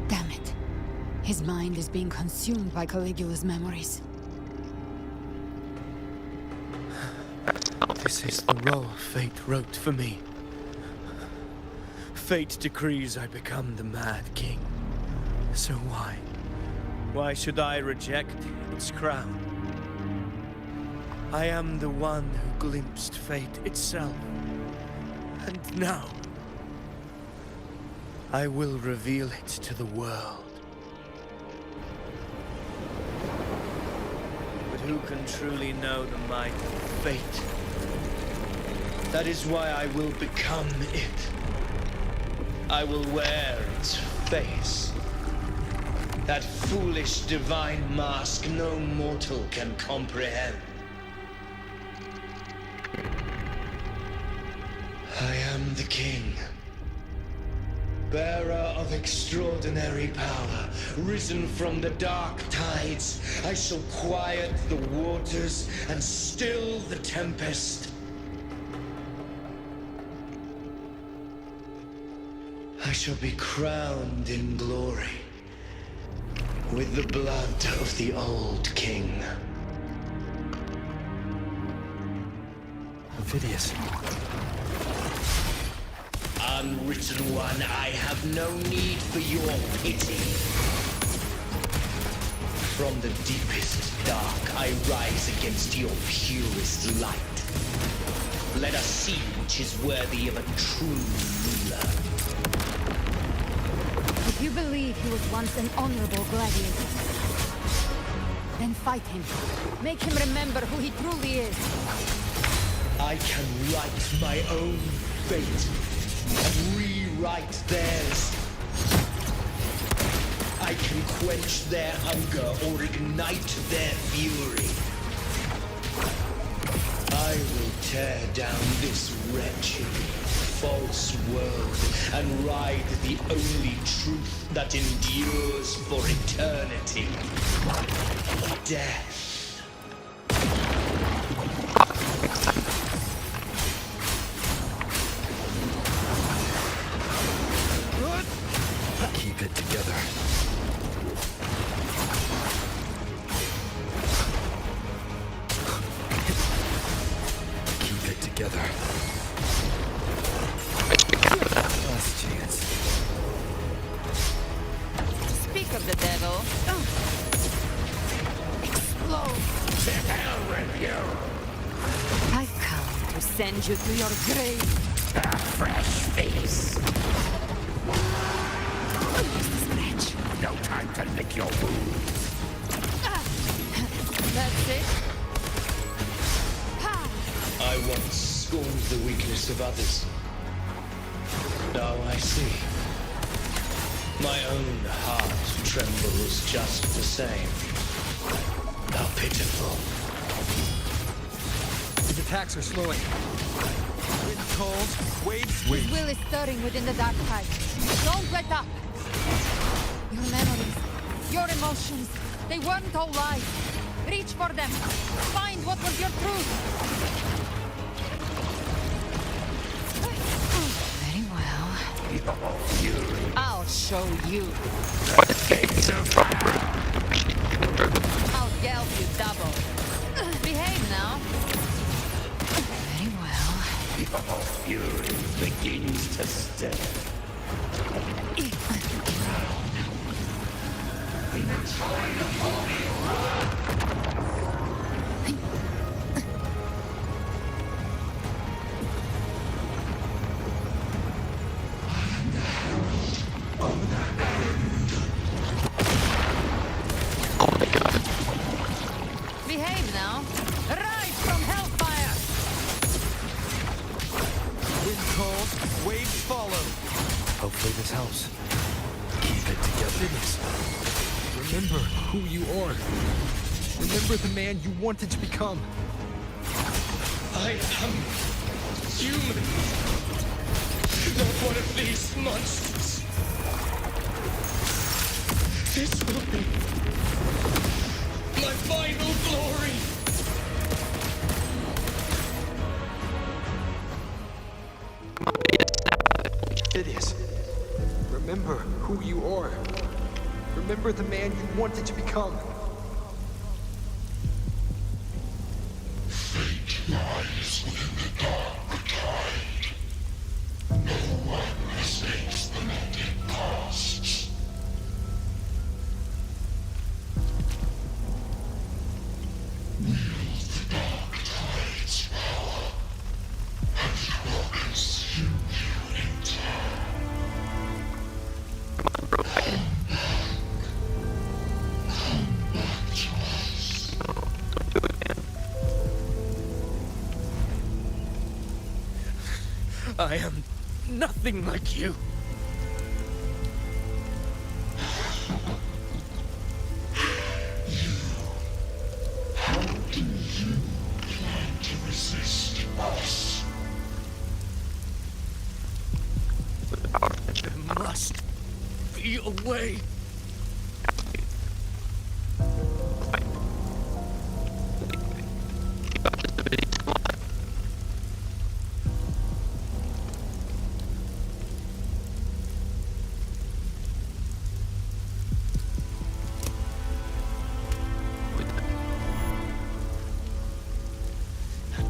Damn it. His mind is being consumed by Caligula's memories. This is the role fate wrote for me. Fate decrees I become the Mad King. So why? Why should I reject its crown? I am the one who glimpsed fate itself. And now, I will reveal it to the world. But who can truly know the might of fate? That is why I will become it. I will wear its face. That foolish divine mask no mortal can comprehend. I am the king. Bearer of extraordinary power, risen from the dark tides. I shall quiet the waters and still the tempest. I shall be crowned in glory with the blood of the old king. Avidius. Unwritten one, I have no need for your pity. From the deepest dark, I rise against your purest light. Let us see which is worthy of a true ruler. If you believe he was once an honorable gladiator, then fight him. Make him remember who he truly is. I can write my own fate and rewrite theirs. I can quench their hunger or ignite their fury. I will tear down this wretched, false world and ride the only truth that endures for eternity. Death. Keep it together. Keep it together. Last chance. Speak of the devil. Explode. To hell with you! I've come to send you to your grave. A fresh face. No time to lick your wounds. That's it. I once scorned the weakness of others. Now I see. My own heart trembles just the same. How pitiful. His attacks are slowing. Wind cold, waves. His will is stirring within the dark tide. Don't let up! Your memories, your emotions, they weren't all lies. Reach for them. Find what was your truth. Very well. I'll show you. I'll geld you double. Behave now. Very well. Fury begins to stir. Behave now. Rise from hellfire. Wind cold, waves follow. Hopefully this helps. Keep it together. Remember who you are. Remember the man you wanted to become. I am human. Not one of these monsters. This will be my final glory. It is. Remember who you are. Remember the man you wanted to become. Fate lies within the dark tide. No one mistakes the net it casts. Wield the dark tide's power, and it will consume you in turn. I am nothing like you. How do you plan to resist us? There must be a way.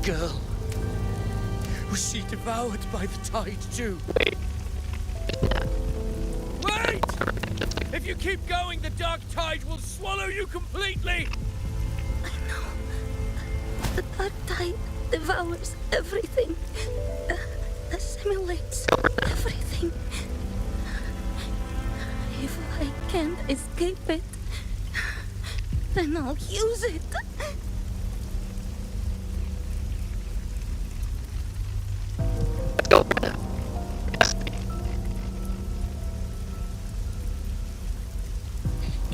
Girl. Was she devoured by the tide too? Wait! If you keep going, the dark tide will swallow you completely! I know. The dark tide devours everything. Assimilates everything. If I can't escape it, then I'll use it.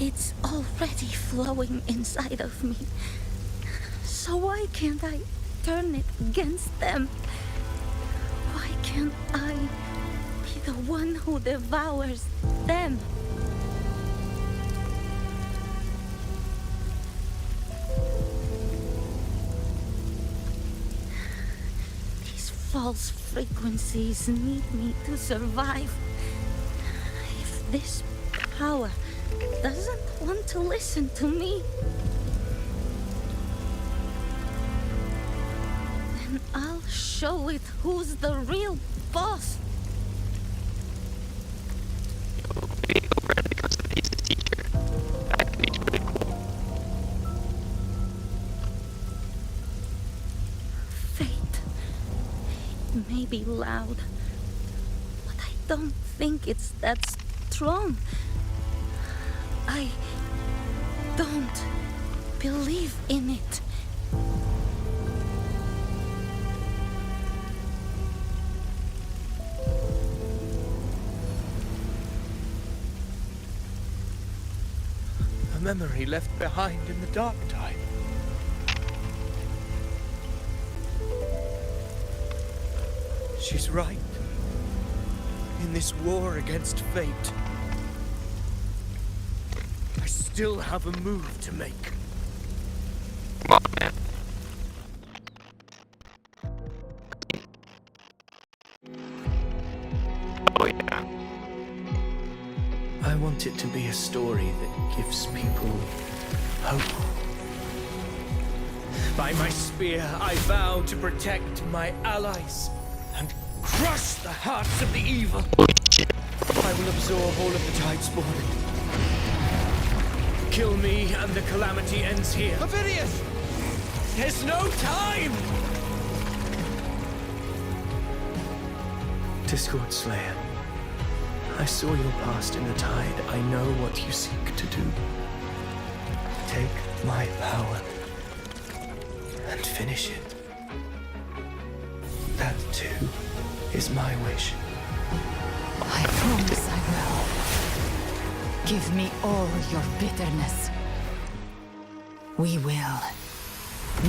It's already flowing inside of me. So why can't I turn it against them? Why can't I be the one who devours them? These false frequencies need me to survive. If this power doesn't want to listen to me, then I'll show it who's the real boss. Fate. It may be loud, but I don't think it's that strong. I don't believe in it. A memory left behind in the dark time. She's right. In this war against fate, I still have a move to make. Come on, man. Oh yeah. I want it to be a story that gives people hope. By my spear, I vow to protect my allies and crush the hearts of the evil. I will absorb all of the Tidespawn. Kill me and the calamity ends here. Avidius! There's no time! Discord Slayer, I saw your past in the Tide. I know what you seek to do. Take my power and finish it. That too is my wish. I promise I will. Give me all your bitterness. We will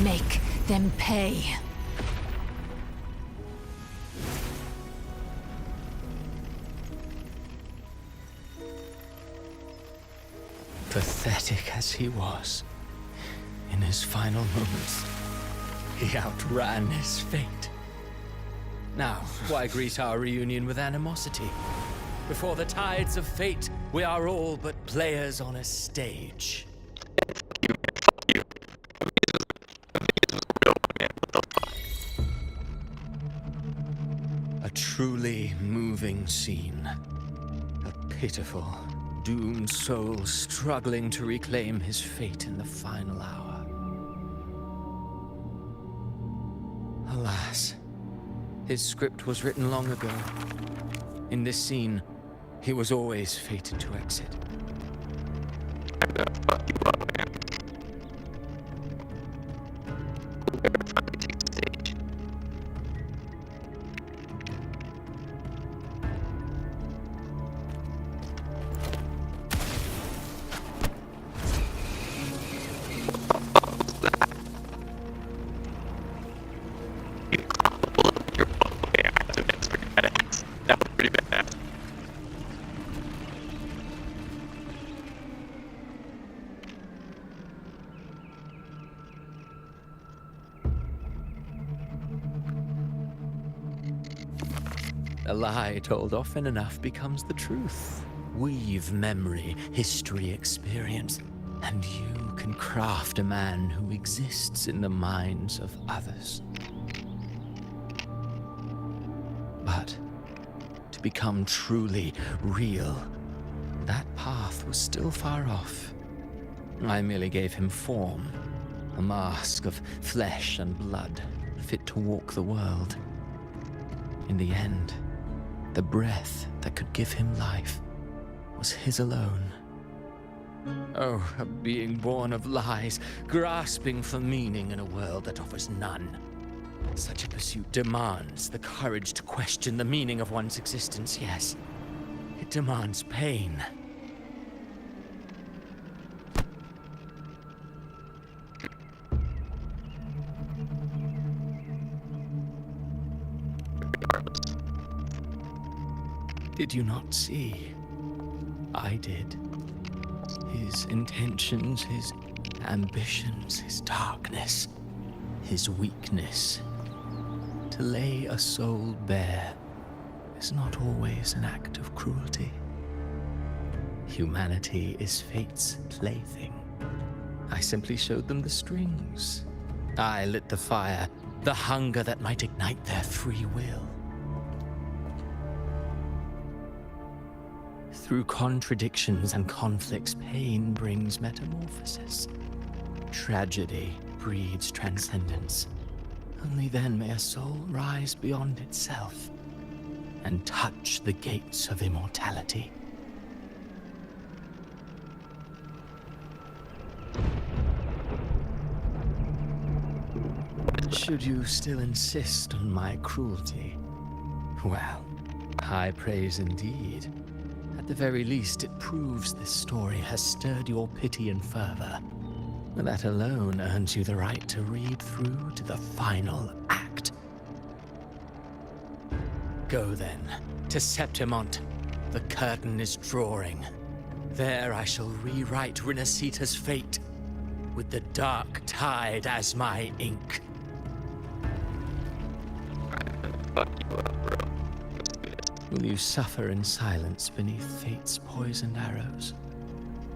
make them pay. Pathetic as he was, in his final moments, he outran his fate. Now, why greet our reunion with animosity? Before the tides of fate, we are all but players on a stage. A truly moving scene. A pitiful, doomed soul struggling to reclaim his fate in the final hour. Alas, his script was written long ago. In this scene, he was always fated to exit. A lie told often enough becomes the truth. Weave memory, history, experience, and you can craft a man who exists in the minds of others. But to become truly real, that path was still far off. I merely gave him form, a mask of flesh and blood, fit to walk the world. In the end, the breath that could give him life was his alone. Oh, a being born of lies, grasping for meaning in a world that offers none. Such a pursuit demands the courage to question the meaning of one's existence, yes. It demands pain. Did you not see? I did. His intentions, his ambitions, his darkness, his weakness. To lay a soul bare is not always an act of cruelty. Humanity is fate's plaything. I simply showed them the strings. I lit the fire, the hunger that might ignite their free will. Through contradictions and conflicts, pain brings metamorphosis. Tragedy breeds transcendence. Only then may a soul rise beyond itself and touch the gates of immortality. Should you still insist on my cruelty, well, high praise indeed. At the very least, it proves this story has stirred your pity and fervor. That alone earns you the right to read through to the final act. Go then, to Septimont. The curtain is drawing. There I shall rewrite Rinascita's fate, with the dark tide as my ink. Will you suffer in silence beneath fate's poisoned arrows?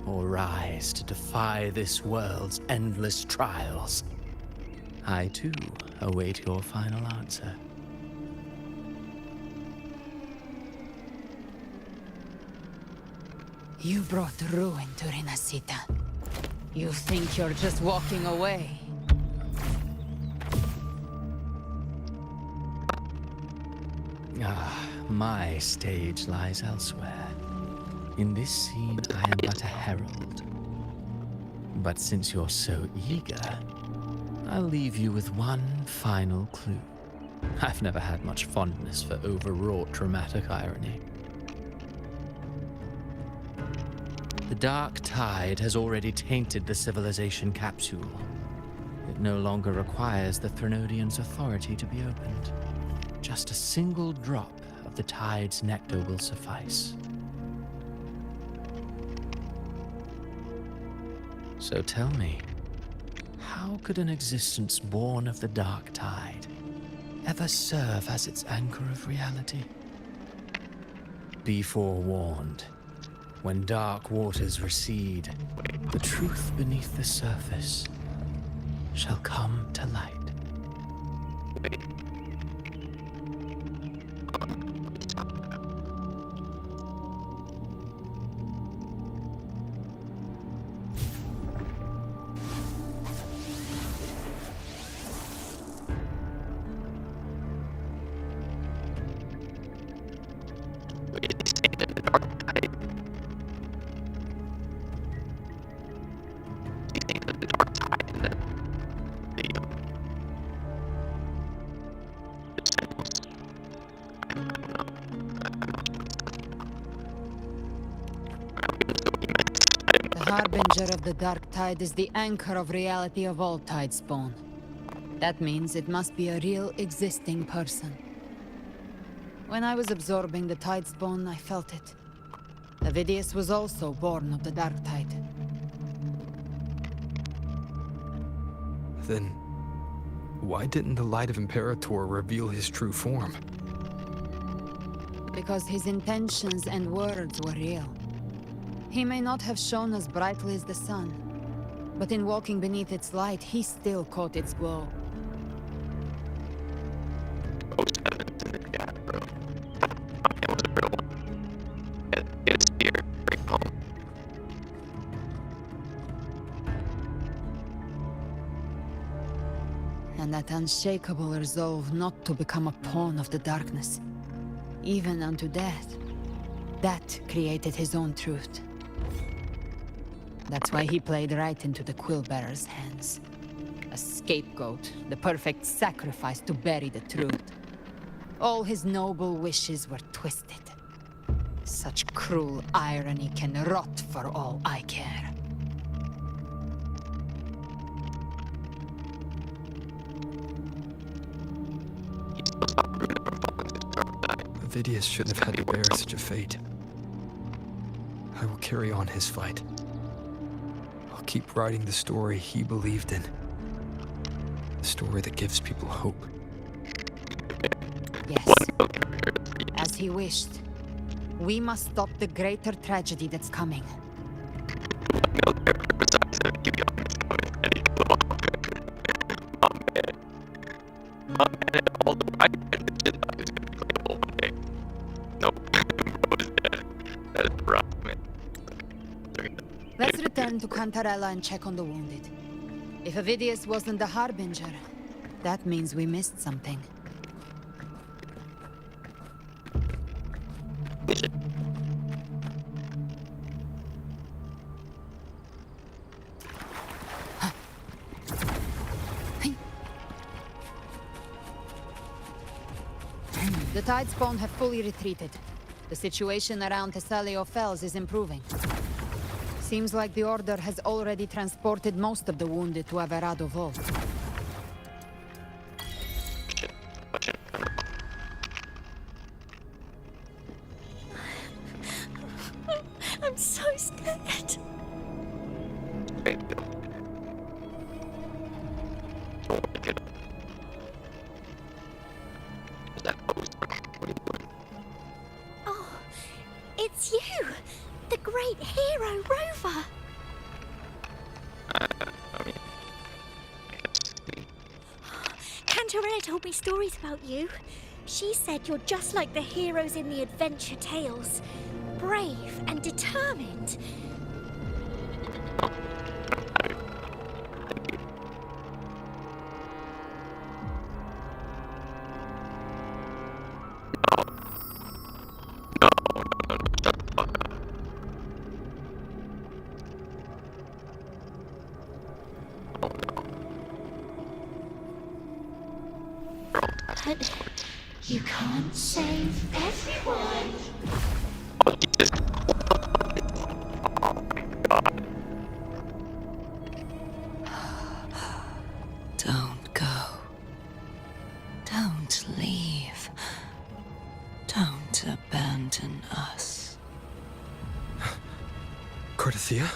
Or rise to defy this world's endless trials? I too await your final answer. You brought ruin to Rinascita. You think you're just walking away? My stage lies elsewhere. In this scene, I am but a herald. But since you're so eager, I'll leave you with one final clue. I've never had much fondness for overwrought dramatic irony. The dark tide has already tainted the civilization capsule. It no longer requires the Threnodians' authority to be opened. Just a single drop of the tide's nectar will suffice. So tell me, how could an existence born of the dark tide ever serve as its anchor of reality? Be forewarned. When dark waters recede, the truth beneath the surface shall come to light. The harbinger of the dark tide is the anchor of reality of all tidespawn. That means it must be a real existing person. When I was absorbing the tidespawn, I felt it. Avidius was also born of the dark tide. Then, why didn't the Light of Imperator reveal his true form? Because his intentions and words were real. He may not have shone as brightly as the sun, but in walking beneath its light, he still caught its glow. And that unshakable resolve not to become a pawn of the darkness, even unto death, that created his own truth. That's why he played right into the Quill-Bearer's hands. A scapegoat, the perfect sacrifice to bury the truth. All his noble wishes were twisted. Such cruel irony can rot for all I care. Avidius shouldn't have had to bear such a fate. I will carry on his fight. I'll keep writing the story he believed in. The story that gives people hope. Yes. As he wished. We must stop the greater tragedy that's coming. Let's return to Cantarella and check on the wounded. If Avidius wasn't the Harbinger, that means we missed something. The Tidespawn have fully retreated. The situation around Thessalio Fells is improving. Seems like the Order has already transported most of the wounded to Averado Vault. I'm so scared. Oh, it's you, the great hero Rover. Cantarella told me stories about you. She said you're just like the heroes in the adventure tales. Brave and determined. But you can't save everyone. Don't go. Don't leave. Don't abandon us. Cartethia?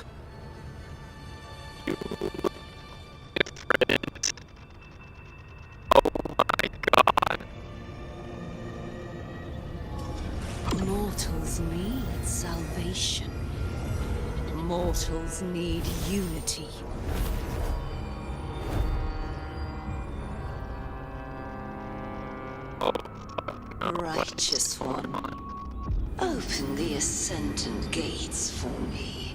Mortals need salvation. Mortals need unity. Righteous One, open the Ascendant gates for me.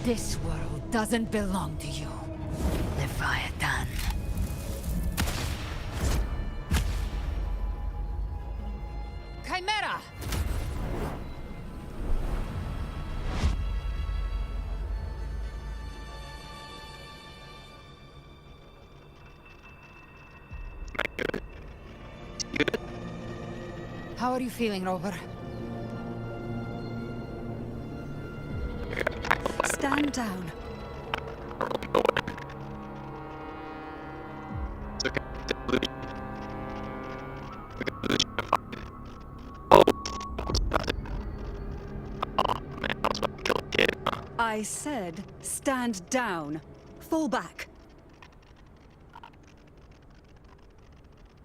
This world doesn't belong to you, Leviathan. Chimera! How are you feeling, Rover? Stand down. I said, stand down. Fall back.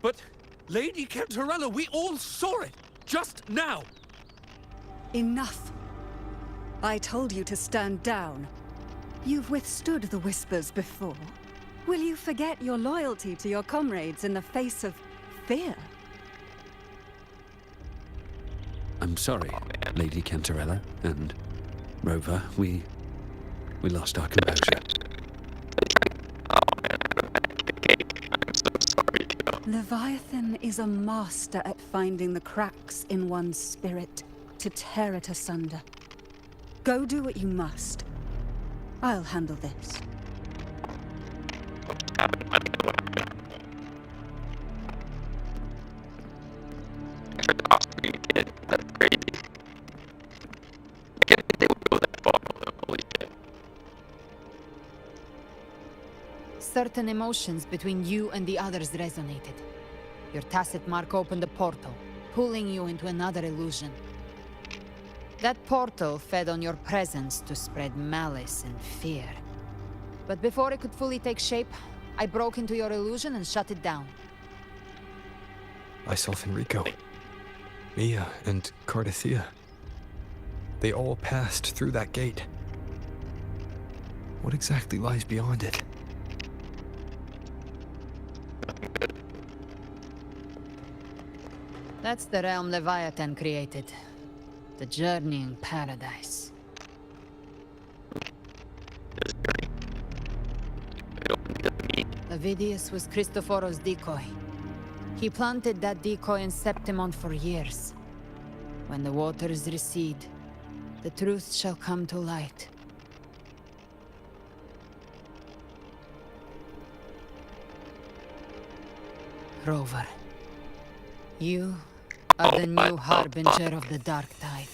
But, Lady Cantarella, we all saw it! Just now! Enough. I told you to stand down. You've withstood the whispers before. Will you forget your loyalty to your comrades in the face of fear? I'm sorry, Lady Cantarella and Rover. We lost our composure. Leviathan is a master at finding the cracks in one's spirit to tear it asunder. Go do what you must. I'll handle this. Certain emotions between you and the others resonated. Your tacit mark opened a portal, pulling you into another illusion. That portal fed on your presence to spread malice and fear. But before it could fully take shape, I broke into your illusion and shut it down. Myself and Rico, Mia and Cartethia. They all passed through that gate. What exactly lies beyond it? That's the realm Leviathan created. The journeying paradise. Avidius was Cristoforo's decoy. He planted that decoy in Septimon for years. When the waters recede, the truth shall come to light. Rover, you are the new harbinger of the dark tide.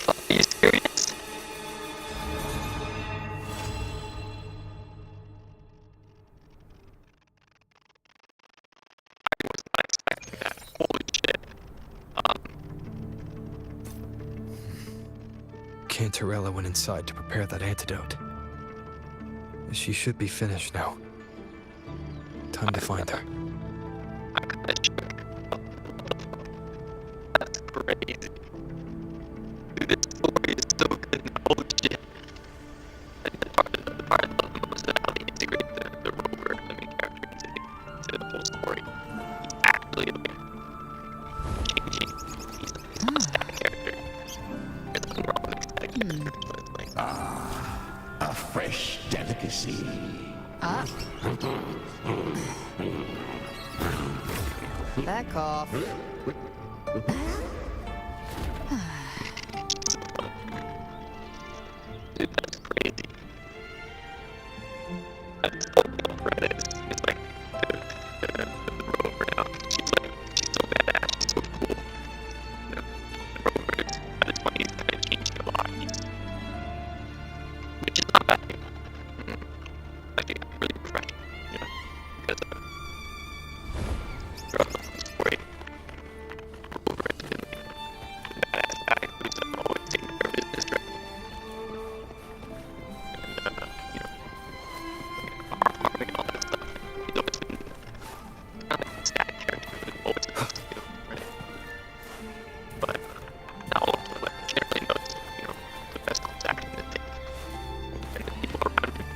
Are you serious? I was not expecting that. Holy shit. Cantarella went inside to prepare that antidote. She should be finished now. Time to find her. I'm kinda shook. That's crazy. Dude, this story is so good. Holy shit. And the part I love the most is how they integrate the Rover, the main character, into the whole story. He's actually like changing. He's a character. There's nothing wrong with aesthetic, but it's like A fresh delicacy. Back off. Dude, that's crazy. That's totally credit. It's like the Rover now. She's so badass. She's so cool. The Rover is at its point, he's kind of changing a lot. Which is not bad. Like, really refreshing, you know, because throughout the story, Rover has been like the badass guy who's always taking care of his district. And, you know, farming and all that stuff. He's always been kind of like a static character, but always supposed to do, right? But now also, like, generally knows, you know, the best course action to take. And the people around him,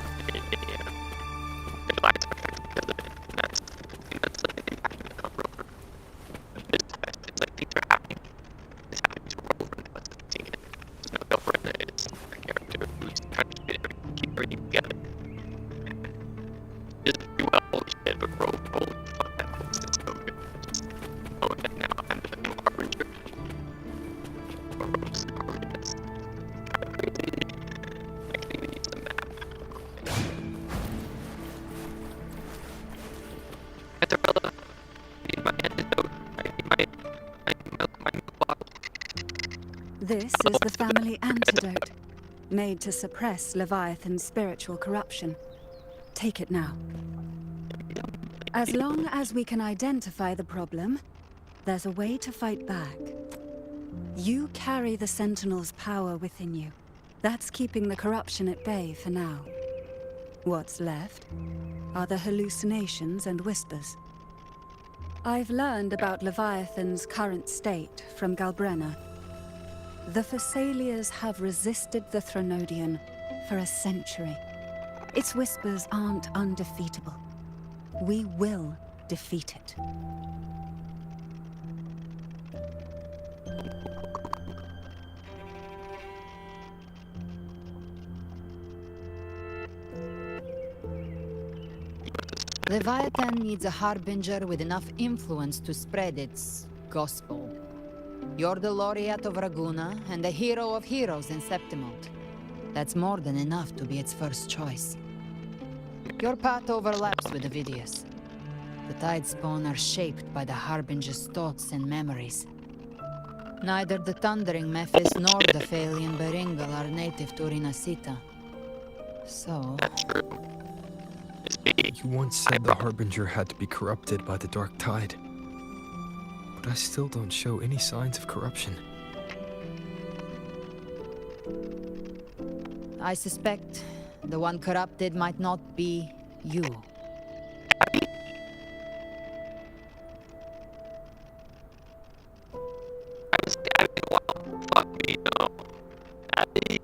their lives are affected because of it. And that's like an impact on Rover. It's like things are happening. It's happening to Rover and what's affecting it. You know, Delbrina is a character who's trying to keep everything together. He doesn't do well, holy shit, but Rover, holy fuck, that voice is so good. Oh, and now I'm the new harbinger. Or Rover's the harbinger. That's kind of crazy. I can even use the map. Cantarella, I need my antidote. I need my milk bottle. This is the family antidote, made to suppress Leviathan's spiritual corruption. Take it now. As long as we can identify the problem, there's a way to fight back. You carry the Sentinel's power within you. That's keeping the corruption at bay for now. What's left are the hallucinations and whispers. I've learned about Leviathan's current state from Galbrena. The Thessalias have resisted the Threnodian for a century. Its whispers aren't undefeatable. We will defeat it. Leviathan needs a harbinger with enough influence to spread its gospel. You're the laureate of Raguna and the hero of heroes in Septimont. That's more than enough to be its first choice. Your path overlaps with Avidius. The Tidespawn are shaped by the harbinger's thoughts and memories. Neither the Thundering Mephis nor the Avillion Beringal are native to rinascita. So... You once said the Harbinger had to be corrupted by the Dark Tide. But I still don't show any signs of corruption. I suspect the one corrupted might not be you. Fuck me, no. Abby.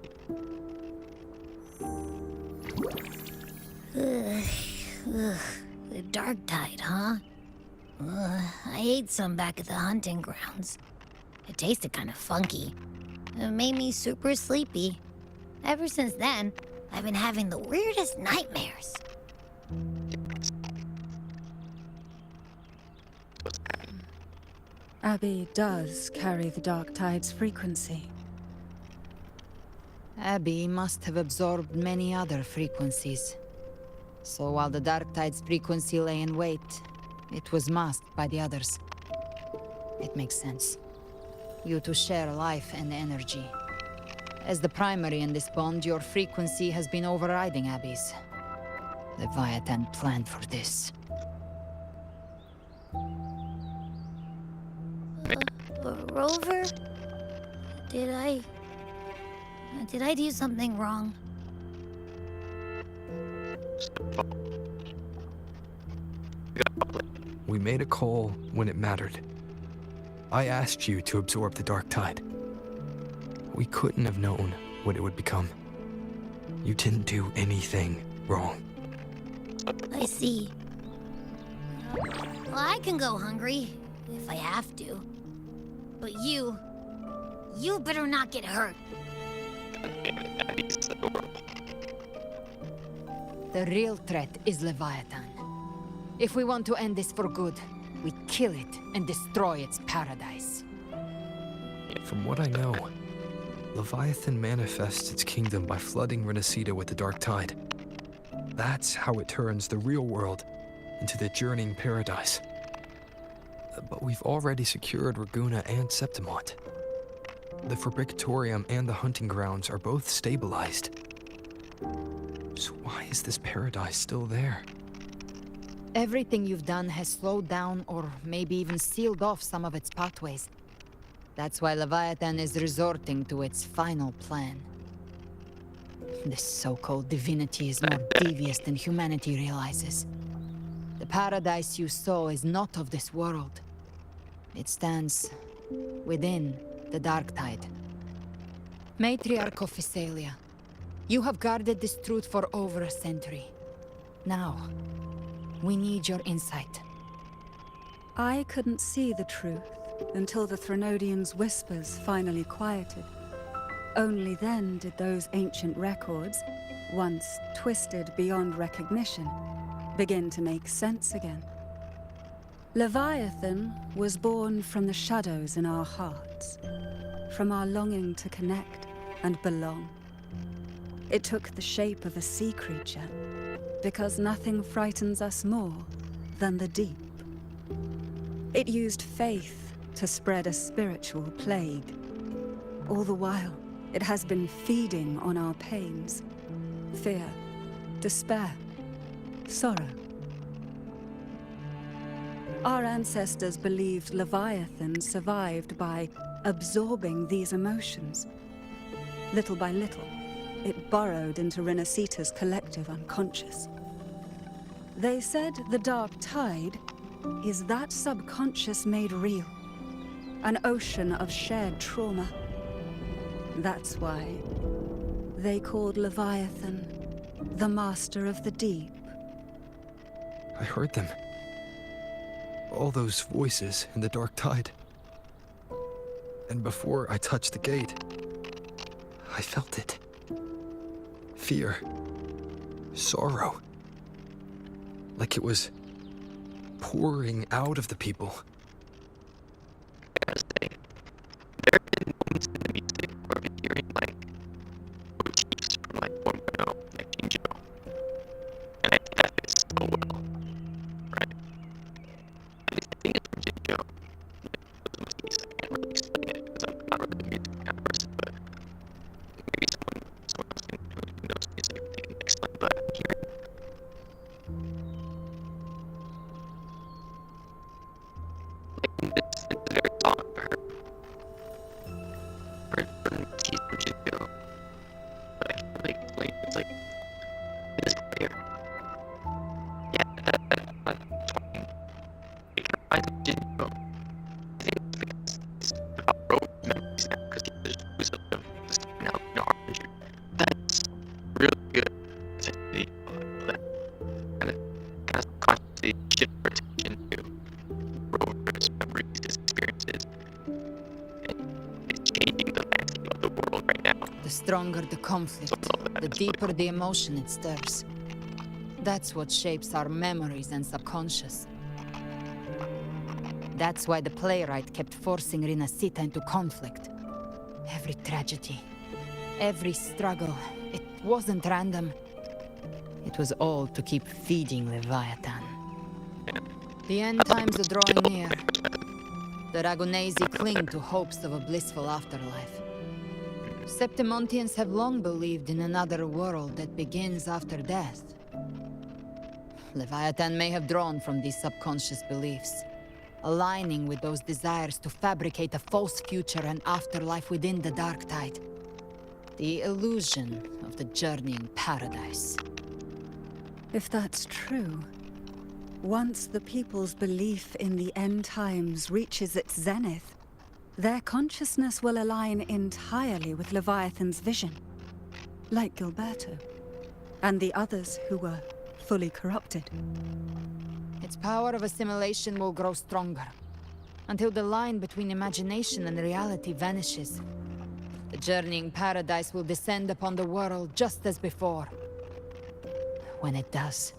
The Dark Tide, huh? I ate some back at the hunting grounds. It tasted kind of funky. It made me super sleepy. Ever since then, I've been having the weirdest nightmares. Abby does carry the Dark Tide's frequency. Abby must have absorbed many other frequencies. So while the Dark Tide's frequency lay in wait, it was masked by the others. It makes sense. You two share life and energy. As the primary in this bond, your frequency has been overriding Abby's. Leviathan planned for this. Rover? Did I do something wrong? We made a call when it mattered. I asked you to absorb the Dark Tide. We couldn't have known what it would become. You didn't do anything wrong. I see. Well, I can go hungry, if I have to. But you better not get hurt. The real threat is Leviathan. If we want to end this for good, we kill it and destroy its paradise. From what I know, Leviathan manifests its kingdom by flooding Rinascita with the Dark Tide. That's how it turns the real world into the journeying paradise. But we've already secured Raguna and Septimont. The Fabricatorium and the hunting grounds are both stabilized. So why is this paradise still there? Everything you've done has slowed down or maybe even sealed off some of its pathways. That's why Leviathan is resorting to its final plan. This so-called divinity is more devious than humanity realizes. The paradise you saw is not of this world. It stands within the Dark Tide. Matriarch of Physalia, you have guarded this truth for over a century. Now, we need your insight. I couldn't see the truth until the Threnodians' whispers finally quieted. Only then did those ancient records, once twisted beyond recognition, begin to make sense again. Leviathan was born from the shadows in our hearts, from our longing to connect and belong. It took the shape of a sea creature, because nothing frightens us more than the deep. It used faith to spread a spiritual plague. All the while, it has been feeding on our pains, fear, despair, sorrow. Our ancestors believed Leviathan survived by absorbing these emotions. Little by little, it burrowed into Rinascita's collective unconscious. They said the Dark Tide is that subconscious made real, an ocean of shared trauma. That's why they called Leviathan the Master of the Deep. I heard them. All those voices in the Dark Tide. And before I touched the gate, I felt it. Fear. Sorrow. Like it was pouring out of the people. The stronger the conflict, the deeper the emotion it stirs. That's what shapes our memories and subconscious. That's why the playwright kept forcing rinascita into conflict. Every tragedy, every struggle, it wasn't random. It was all to keep feeding Leviathan. The end times are drawing near. The Ragonesi cling to hopes of a blissful afterlife. Septimontians have long believed in another world that begins after death. Leviathan may have drawn from these subconscious beliefs, aligning with those desires to fabricate a false future and afterlife within the dark tide. The illusion of the journeying paradise. If that's true, once the people's belief in the end times reaches its zenith, their consciousness will align entirely with Leviathan's vision. Like Gilberto, and the others who were fully corrupted. Its power of assimilation will grow stronger, until the line between imagination and reality vanishes. The journeying paradise will descend upon the world just as before. When it does,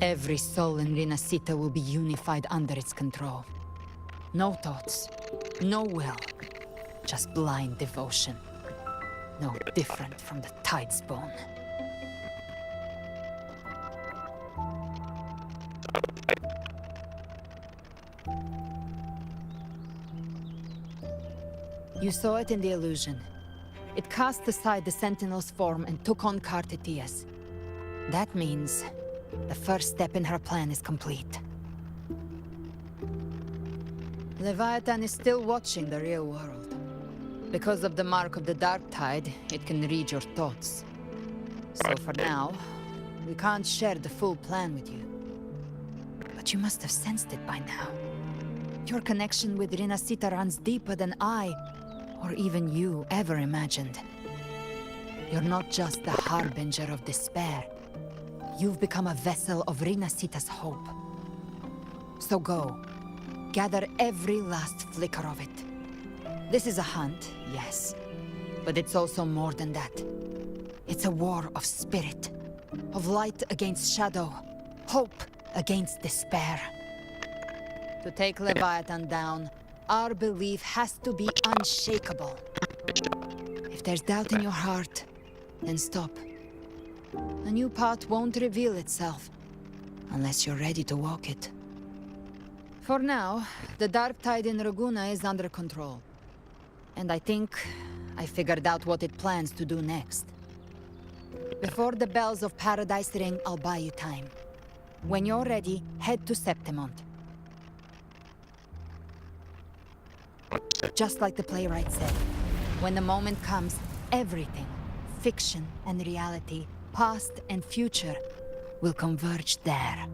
every soul in Rinascita will be unified under its control. No thoughts, no will, just blind devotion. No different from the Tidespawn. You saw it in the illusion. It cast aside the Sentinel's form and took on Cartethia's. That means the first step in her plan is complete. Leviathan is still watching the real world. Because of the mark of the Dark Tide, it can read your thoughts. So for now, we can't share the full plan with you. But you must have sensed it by now. Your connection with Rinascita runs deeper than I, or even you, ever imagined. You're not just the harbinger of despair. You've become a vessel of Rinascita's hope. So go. Gather every last flicker of it. This is a hunt, yes. But it's also more than that. It's a war of spirit. Of light against shadow. Hope against despair. To take Leviathan down, our belief has to be unshakable. If there's doubt in your heart, then stop. A new path won't reveal itself, unless you're ready to walk it. For now, the dark tide in Raguna is under control. And I think I figured out what it plans to do next. Before the bells of Paradise ring, I'll buy you time. When you're ready, head to Septimont. Just like the playwright said, when the moment comes, everything, fiction and reality, past and future, will converge there.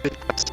good